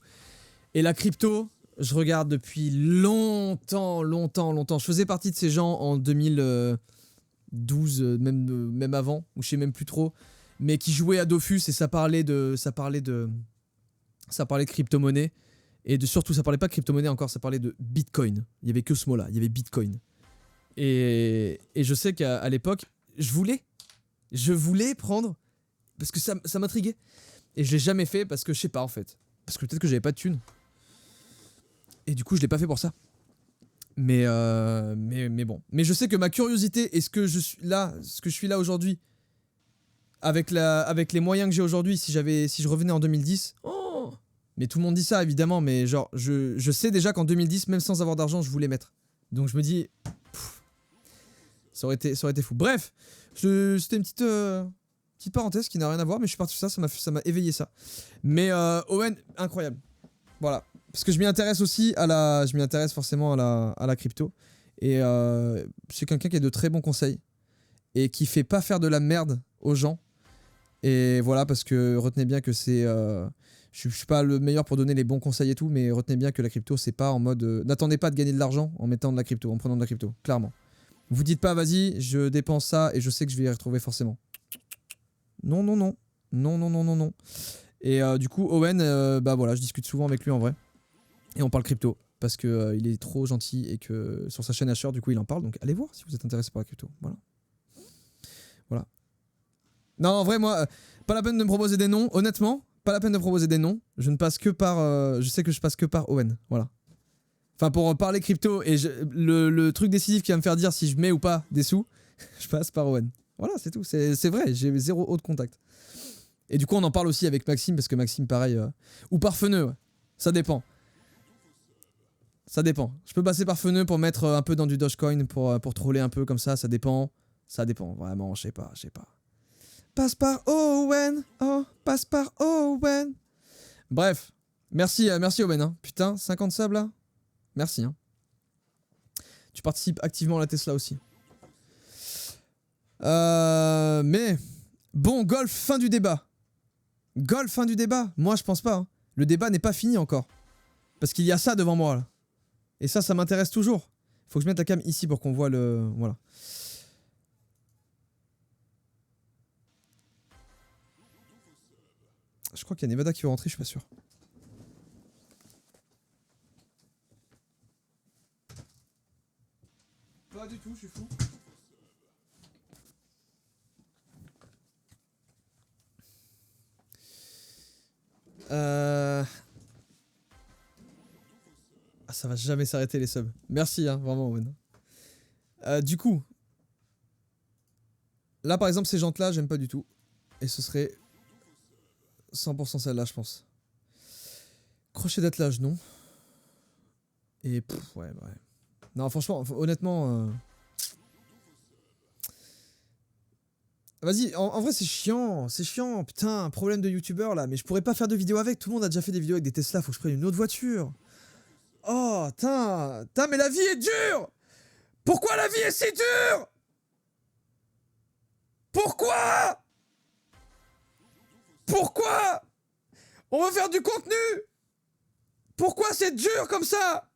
Et la crypto, je regarde depuis longtemps. Je faisais partie de ces gens en 2012, même avant, ou je sais même plus trop, mais qui jouaient à Dofus et ça parlait de crypto-monnaie. Et surtout, ça parlait pas de crypto-monnaie encore, ça parlait de Bitcoin. Il y avait que ce mot-là, il y avait Bitcoin. Et je sais qu'à l'époque, je voulais prendre, parce que ça m'intriguait. Et je l'ai jamais fait parce que je sais pas en fait. Parce que peut-être que j'avais pas de thunes. Et du coup, je l'ai pas fait pour ça. Mais bon. Mais je sais que ma curiosité et ce que je suis là aujourd'hui, avec les moyens que j'ai aujourd'hui, si je revenais en 2010, oh, mais tout le monde dit ça évidemment, mais genre je sais déjà qu'en 2010, même sans avoir d'argent, je voulais mettre. Donc je me dis, ça aurait été fou. Bref, c'était une petite parenthèse qui n'a rien à voir, mais je suis parti sur ça m'a éveillé ça. Mais Owen, incroyable. Voilà. Parce que je m'y intéresse forcément à la crypto. Et c'est quelqu'un qui a de très bons conseils. Et qui fait pas faire de la merde aux gens. Et voilà, parce que retenez bien que c'est... je suis pas le meilleur pour donner les bons conseils et tout, mais retenez bien que la crypto, c'est pas en mode... n'attendez pas de gagner de l'argent en mettant de la crypto, en prenant de la crypto, clairement. Vous dites pas, vas-y, je dépense ça et je sais que je vais y retrouver forcément. Non. Et du coup, Owen, bah voilà, je discute souvent avec lui en vrai. Et on parle crypto, parce que il est trop gentil et que sur sa chaîne Asher, du coup, il en parle. Donc allez voir si vous êtes intéressé par la crypto. Voilà. Non, en vrai, moi, pas la peine de me proposer des noms. Honnêtement, pas la peine de me proposer des noms. Je ne passe que par... je sais que je passe que par Owen. Voilà. Enfin, pour parler crypto, et le truc décisif qui va me faire dire si je mets ou pas des sous, je passe par Owen. Voilà, c'est tout. C'est vrai, j'ai zéro autre contact. Et du coup, on en parle aussi avec Maxime, parce que Maxime, pareil... ou par Feneux, ouais. Ça dépend. Ça dépend. Je peux passer par Feneux pour mettre un peu dans du Dogecoin, pour troller un peu comme ça, ça dépend. Ça dépend, vraiment, je sais pas. Passe par Owen, oh, passe par Owen. Bref, merci Owen, hein. Putain, 50 sables là. Merci, hein. Tu participes activement à la Tesla aussi. Mais, bon, golf, fin du débat. Moi je pense pas, hein. Le débat n'est pas fini encore. Parce qu'il y a ça devant moi là. Et ça m'intéresse toujours. Faut que je mette la cam ici pour qu'on voit le... Voilà. Je crois qu'il y a Nevada qui va rentrer, je suis pas sûr. Pas du tout, je suis fou. Ah, ça va jamais s'arrêter les subs. Merci, hein, vraiment, Owen. Du coup, là par exemple, ces jantes-là, j'aime pas du tout. Et ce serait 100% celle-là, je pense. Crochet d'attelage, non. Et ouais. Non, franchement, honnêtement... Vas-y, en vrai c'est chiant, putain, problème de youtubeur là, mais je pourrais pas faire de vidéo avec, tout le monde a déjà fait des vidéos avec des Tesla, faut que je prenne une autre voiture. Oh, putain, mais la vie est dure. Pourquoi la vie est si dure? Pourquoi on veut faire du contenu? Pourquoi c'est dur comme ça?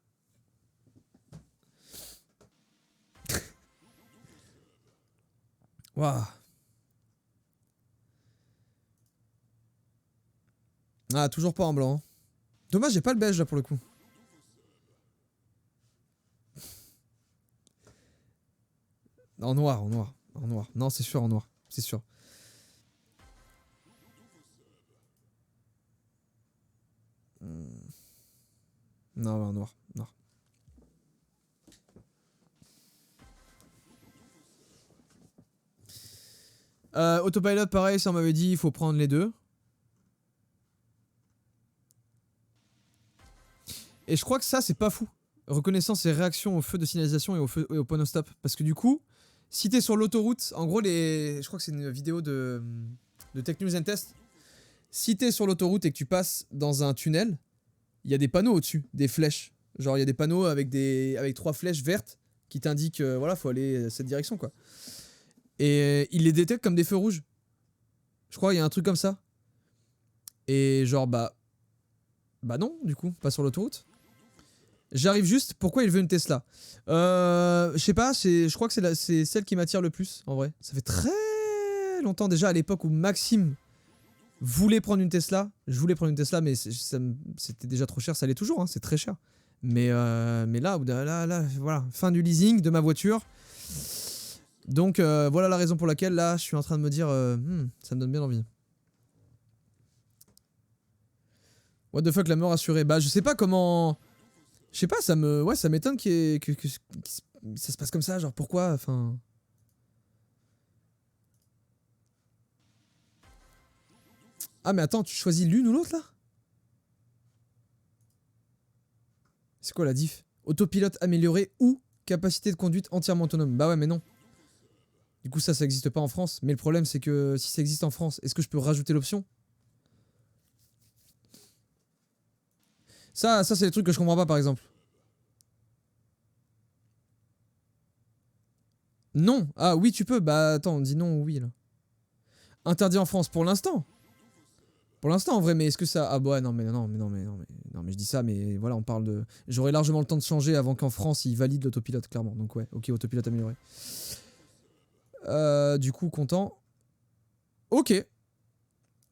Waouh. Ah, toujours pas en blanc. Dommage, j'ai pas le beige là pour le coup. En noir. Non, c'est sûr, en noir. C'est sûr. Non, en noir. Autopilot, pareil, ça on m'avait dit, il faut prendre les deux. Et je crois que ça, c'est pas fou. reconnaissance et réaction au feu de signalisation et au panneau stop. Parce que du coup, si t'es sur l'autoroute, en gros, je crois que c'est une vidéo de Tech News and Test. Si t'es sur l'autoroute et que tu passes dans un tunnel, il y a des panneaux au-dessus, des flèches. Genre, il y a des panneaux avec 3 flèches vertes qui t'indiquent, voilà, faut aller cette direction, quoi. Et il les détecte comme des feux rouges. Je crois, il y a un truc comme ça. Et genre, bah non, du coup, pas sur l'autoroute. J'arrive juste, pourquoi il veut une Tesla? Je sais pas, je crois que c'est celle qui m'attire le plus, en vrai. Ça fait très longtemps déjà, à l'époque où Maxime voulait prendre une Tesla. Je voulais prendre une Tesla, mais c'était déjà trop cher, ça l'est toujours, hein, c'est très cher. Mais là, voilà, fin du leasing de ma voiture. Donc voilà la raison pour laquelle là, je suis en train de me dire, ça me donne bien envie. What the fuck, la mort assurée? Bah je sais pas comment... Je sais pas, ça m'étonne que ça se passe comme ça, genre pourquoi, enfin... Ah mais attends, tu choisis l'une ou l'autre là? C'est quoi la diff? Autopilote amélioré ou capacité de conduite entièrement autonome? Bah ouais mais non. Du coup ça existe pas en France. Mais le problème c'est que si ça existe en France, est-ce que je peux rajouter l'option? Ça c'est des trucs que je comprends pas par exemple. Non. Ah oui tu peux. Bah attends, on dit non ou oui là. Interdit en France pour l'instant. Pour l'instant en vrai, mais est-ce que ça... Ah bah non mais je dis ça, mais voilà, on parle de... J'aurai largement le temps de changer avant qu'en France ils valident l'autopilote, clairement. Donc ouais, ok, autopilote amélioré. Du coup, content. Ok.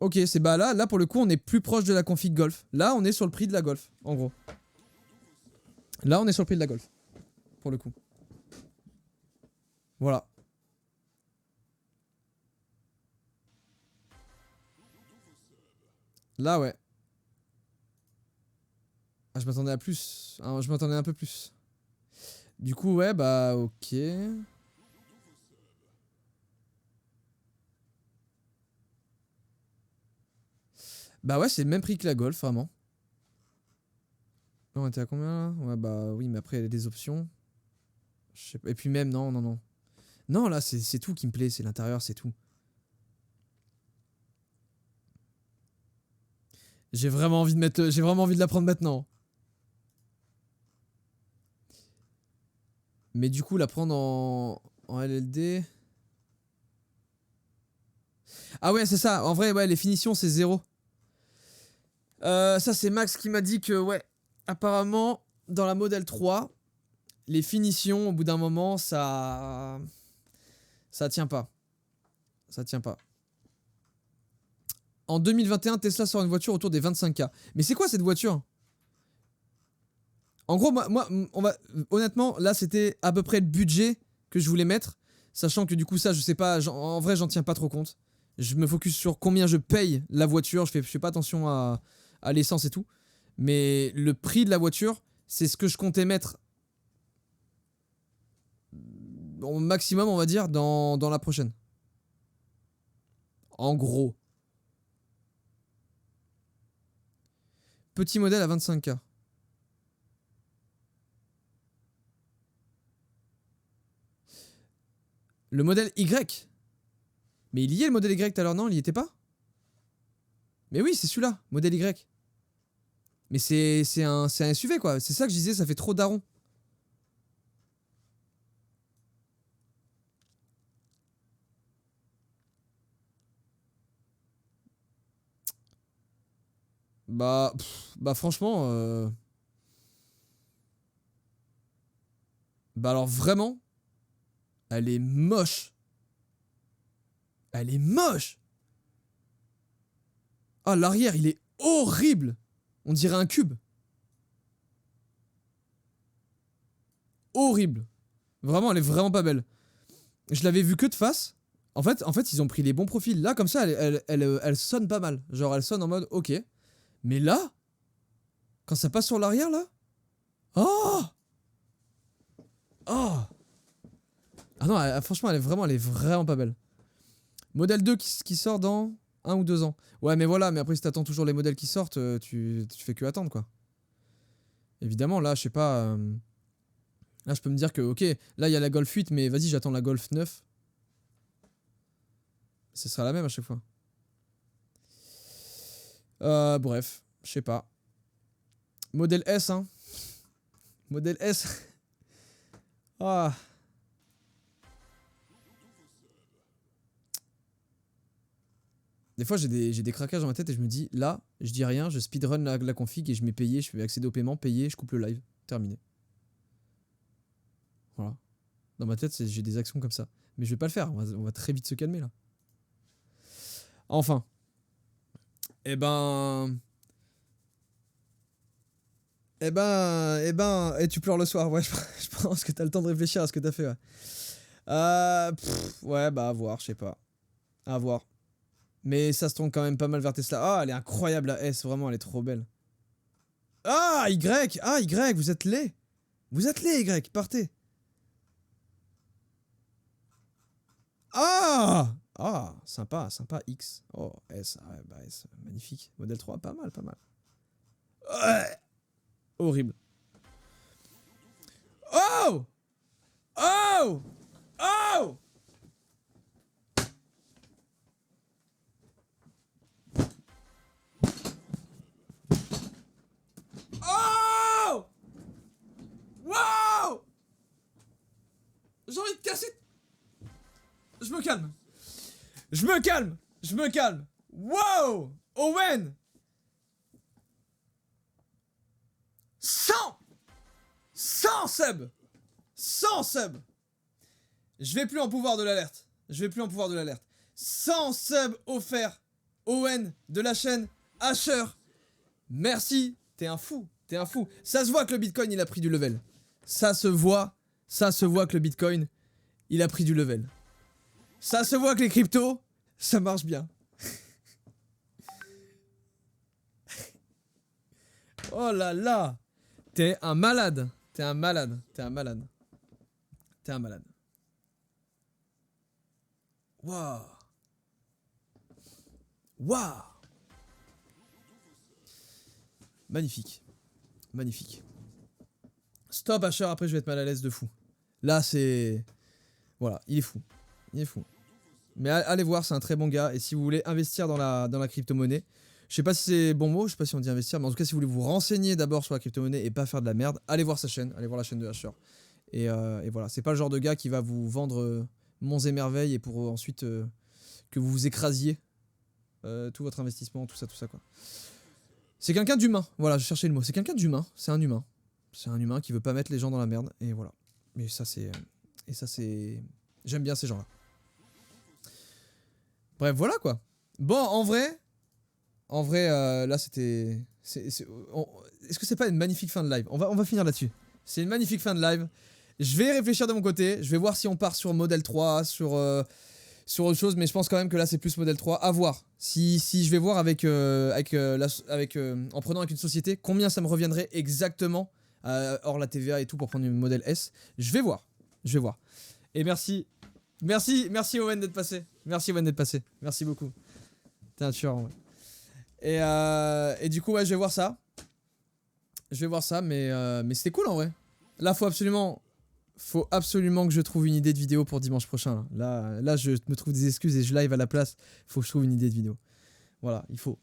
Ok, c'est bah là pour le coup on est plus proche de la config Golf. Là on est sur le prix de la Golf, en gros. Là on est sur le prix de la Golf. Pour le coup. Voilà. Là ouais. Ah, je m'attendais à plus. Ah, je m'attendais un peu plus. Du coup ouais bah ok. Bah ouais c'est le même prix que la Golf vraiment. Non, on était à combien là? Ouais bah oui mais après il y a des options. Je sais pas. Et puis même non. Non là c'est tout qui me plaît, c'est l'intérieur, c'est tout. J'ai vraiment envie de la prendre maintenant. Mais du coup la prendre en LLD. Ah ouais c'est ça, en vrai ouais les finitions c'est 0. Ça c'est Max qui m'a dit que ouais, apparemment dans la Model 3, les finitions au bout d'un moment ça tient pas. Ça tient pas. En 2021, Tesla sort une voiture autour des 25K. Mais c'est quoi cette voiture? En gros, moi, honnêtement, là c'était à peu près le budget que je voulais mettre, sachant que du coup ça je sais pas, en vrai j'en tiens pas trop compte. Je me focus sur combien je paye la voiture, je fais pas attention à l'essence et tout. Mais le prix de la voiture, c'est ce que je comptais mettre au maximum, on va dire, dans la prochaine. En gros. Petit modèle à 25K. Le modèle Y. Mais il y est le modèle Y tout à l'heure, non? Il y était pas? Mais oui, c'est celui-là, modèle Y. Mais c'est un SUV quoi, c'est ça que je disais, ça fait trop daron. Bah franchement, bah alors vraiment, elle est moche. Elle est moche. Ah l'arrière il est horrible. On dirait un cube. Horrible. Vraiment, elle est vraiment pas belle. Je l'avais vue que de face. En fait, ils ont pris les bons profils. Là, comme ça, elle sonne pas mal. Genre, elle sonne en mode ok. Mais là, quand ça passe sur l'arrière, là. Oh! Oh! Ah non, franchement, elle est vraiment pas belle. Modèle 2 qui sort dans 1 ou 2 ans. Ouais, mais voilà, mais après, si t'attends toujours les modèles qui sortent, tu fais que attendre, quoi. Évidemment, là, je sais pas. Là, je peux me dire que, ok, là, il y a la Golf 8, mais vas-y, j'attends la Golf 9. Ce sera la même à chaque fois. Bref, je sais pas. Modèle S, hein. Modèle S. Ah. Des fois, j'ai des craquages dans ma tête et je me dis, là, je dis rien, je speedrun la config et je mets payer, je fais accéder au paiement, payer, je coupe le live. Terminé. Voilà. Dans ma tête, j'ai des actions comme ça. Mais je vais pas le faire, on va très vite se calmer là. Enfin. Eh ben, et tu pleures le soir, ouais, je pense que t'as le temps de réfléchir à ce que t'as fait, ouais. Ouais, bah, à voir, je sais pas. À voir. Mais ça se tourne quand même pas mal vers Tesla. Ah, elle est incroyable, la S, vraiment, elle est trop belle. Ah, Y! Ah, Y, vous êtes laid! Vous êtes laid, Y, partez! Ah! Ah, sympa, sympa, X. Oh, S, ah ouais, bah S, magnifique. Modèle 3, pas mal, pas mal. Ouais. Horrible. Oh! Oh! Oh! Oh! Wow! J'ai envie de casser. Je me calme. Je me calme. Je me calme. Wow! Owen! 100 subs! 100 subs! Je vais plus en pouvoir de l'alerte. Je vais plus en pouvoir de l'alerte. 100 subs offerts. Owen de la chaîne Asher. Merci. T'es un fou. T'es un fou. Ça se voit que le Bitcoin il a pris du level. Ça se voit. Ça se voit que le Bitcoin il a pris du level. Ça se voit que les cryptos ça marche bien. Oh là là. T'es un malade. T'es un malade. T'es un malade. T'es un malade. Waouh. Waouh. Magnifique. Magnifique. Stop Asher, après je vais être mal à l'aise de fou. Là c'est... Voilà, il est fou. Il est fou. Mais allez voir, c'est un très bon gars. Et si vous voulez investir dans la crypto-monnaie, je sais pas si c'est bon mot, je sais pas si on dit investir, mais en tout cas si vous voulez vous renseigner d'abord sur la crypto-monnaie et pas faire de la merde, allez voir sa chaîne, allez voir la chaîne de Asher. Et voilà, c'est pas le genre de gars qui va vous vendre monts et merveilles et pour ensuite que vous vous écrasiez tout votre investissement, tout ça quoi. C'est quelqu'un d'humain, voilà, je cherchais le mot. C'est quelqu'un d'humain, c'est un humain. C'est un humain qui veut pas mettre les gens dans la merde, et voilà. Et ça c'est... J'aime bien ces gens-là. Bref, voilà quoi. Bon, en vrai, là c'était... Est-ce que c'est pas une magnifique fin de live? On va finir là-dessus. C'est une magnifique fin de live. Je vais réfléchir de mon côté, je vais voir si on part sur modèle 3, sur autre chose, mais je pense quand même que là c'est plus modèle 3. À voir. Si je vais voir en prenant avec une société, combien ça me reviendrait exactement, hors la TVA et tout, pour prendre une modèle S. Je vais voir. Et merci Owen d'être passé. Merci Owen d'être passé. Merci beaucoup. T'es un tueur en vrai. Et du coup, ouais, je vais voir ça. Mais c'était cool en vrai. Là, faut absolument que je trouve une idée de vidéo pour dimanche prochain. Là, je me trouve des excuses et je live à la place. Faut que je trouve une idée de vidéo. Voilà, il faut.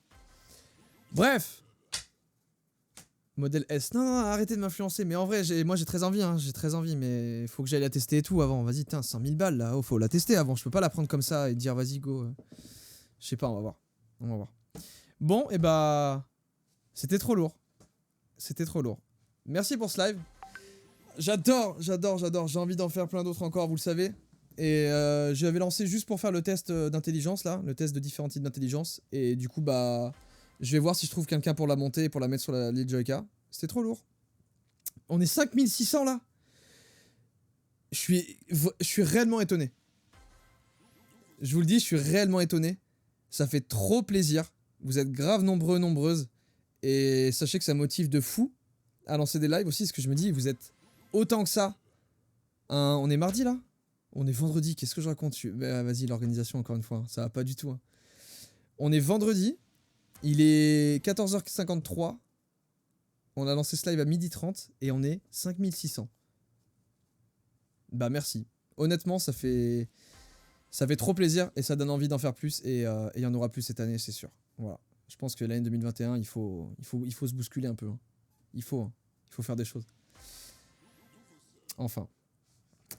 Bref. Modèle S. Non, arrêtez de m'influencer. Mais en vrai, moi j'ai très envie, hein. J'ai très envie, mais il faut que j'aille la tester et tout avant. Vas-y, 100 000 balles là. Oh, faut la tester avant. Je peux pas la prendre comme ça et dire vas-y, go. Je sais pas, on va voir. Bon, et bah. C'était trop lourd. Merci pour ce live. J'adore. J'ai envie d'en faire plein d'autres encore, vous le savez. Et je l'avais lancé juste pour faire le test d'intelligence là, le test de différents types d'intelligence. Et du coup, bah, je vais voir si je trouve quelqu'un pour la monter et pour la mettre sur la l'île Joyka. C'était trop lourd. On est 5600 là. Je suis réellement étonné. Je vous le dis, je suis réellement étonné. Ça fait trop plaisir. Vous êtes grave nombreux, nombreuses. Et sachez que ça motive de fou à lancer des lives aussi, parce que je me dis, vous êtes autant que ça. On est mardi là? On est vendredi, qu'est-ce que je raconte? Bah, vas-y, l'organisation encore une fois, ça va pas du tout. Hein. On est vendredi, il est 14h53. On a lancé ce live à 12h30 et on est 5600. bah merci. Honnêtement, ça fait trop plaisir et ça donne envie d'en faire plus et il y en aura plus cette année, c'est sûr. Voilà. Je pense que l'année 2021, il faut se bousculer un peu. Hein. Il faut faire des choses. Enfin.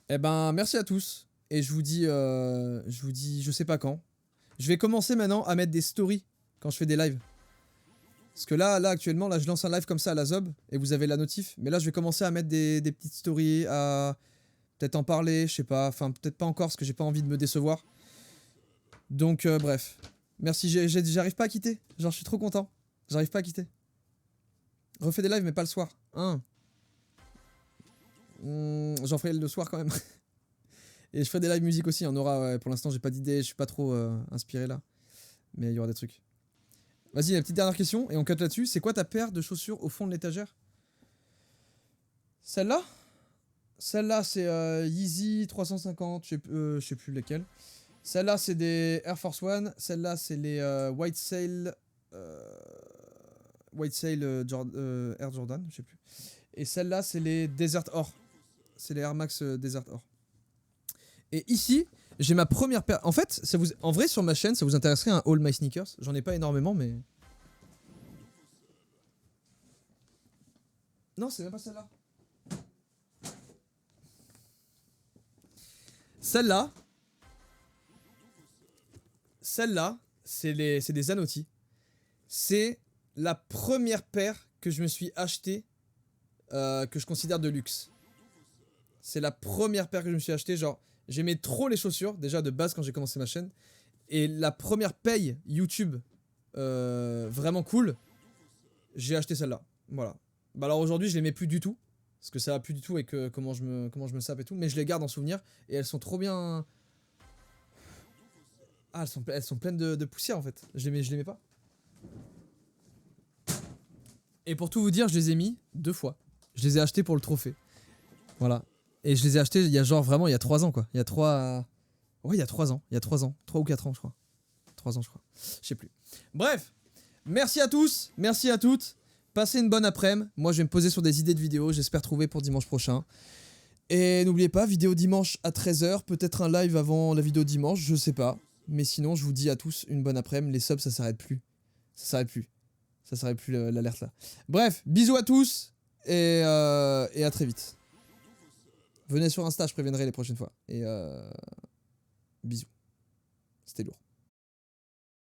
Eh ben, merci à tous. Et je vous dis, je sais pas quand. Je vais commencer maintenant à mettre des stories quand je fais des lives. Parce que là actuellement, là, je lance un live comme ça à la Zob et vous avez la notif. Mais là, je vais commencer à mettre des petites stories, à peut-être en parler, je sais pas. Enfin, peut-être pas encore parce que j'ai pas envie de me décevoir. Donc, bref. Merci, j'arrive pas à quitter. Genre, je suis trop content. J'arrive pas à quitter. Refais des lives, mais pas le soir. Hein. J'en ferai le soir quand même. Et je ferai des live musique aussi. On aura, ouais, pour l'instant, j'ai pas d'idée. Je suis pas trop inspiré là. Mais il y aura des trucs. Vas-y, la petite dernière question et on cut là-dessus. C'est quoi ta paire de chaussures au fond de l'étagère? Celle-là? Celle-là, c'est Yeezy 350. Je sais plus lesquelles. Celle-là, c'est des Air Force One. Celle-là, c'est les White Sail. Air Jordan, je sais plus. Et celle-là, c'est les Desert Or. C'est les Air Max Desert Or. Et ici, j'ai ma première paire. En fait, en vrai, sur ma chaîne, ça vous intéresserait un All My Sneakers. J'en ai pas énormément, mais. Non, c'est même pas celle-là. Celle-là. Celle-là, c'est des Zanotti. C'est la première paire que je me suis achetée, que je considère de luxe. C'est la première paire que je me suis achetée. Genre, j'aimais trop les chaussures, déjà de base quand j'ai commencé ma chaîne. Et la première paye YouTube vraiment cool, j'ai acheté celle-là. Voilà. Bah alors aujourd'hui, je les mets plus du tout. Parce que ça va plus du tout avec comment je me sape et tout. Mais je les garde en souvenir. Et elles sont trop bien. Ah, elles sont pleines de poussière en fait. Je les mets pas. Et pour tout vous dire, je les ai mis 2 fois. Je les ai achetés pour le trophée. Voilà. Et je les ai achetés il y a genre vraiment il y a 3 ans quoi. Il y a 3. Ouais, il y a 3 ans. Il y a 3 ans. 3 ou 4 ans, je crois. 3 ans, je crois. Je sais plus. Bref. Merci à tous. Merci à toutes. Passez une bonne après-midi. Moi, je vais me poser sur des idées de vidéos. J'espère trouver pour dimanche prochain. Et n'oubliez pas, vidéo dimanche à 13h. Peut-être un live avant la vidéo dimanche. Je sais pas. Mais sinon, je vous dis à tous une bonne après-midi. Les subs, ça s'arrête plus. Ça s'arrête plus. Ça s'arrête plus l'alerte là. Bref, bisous à tous. Et à très vite. Venez sur Insta, je préviendrai les prochaines fois. Et bisous. C'était lourd.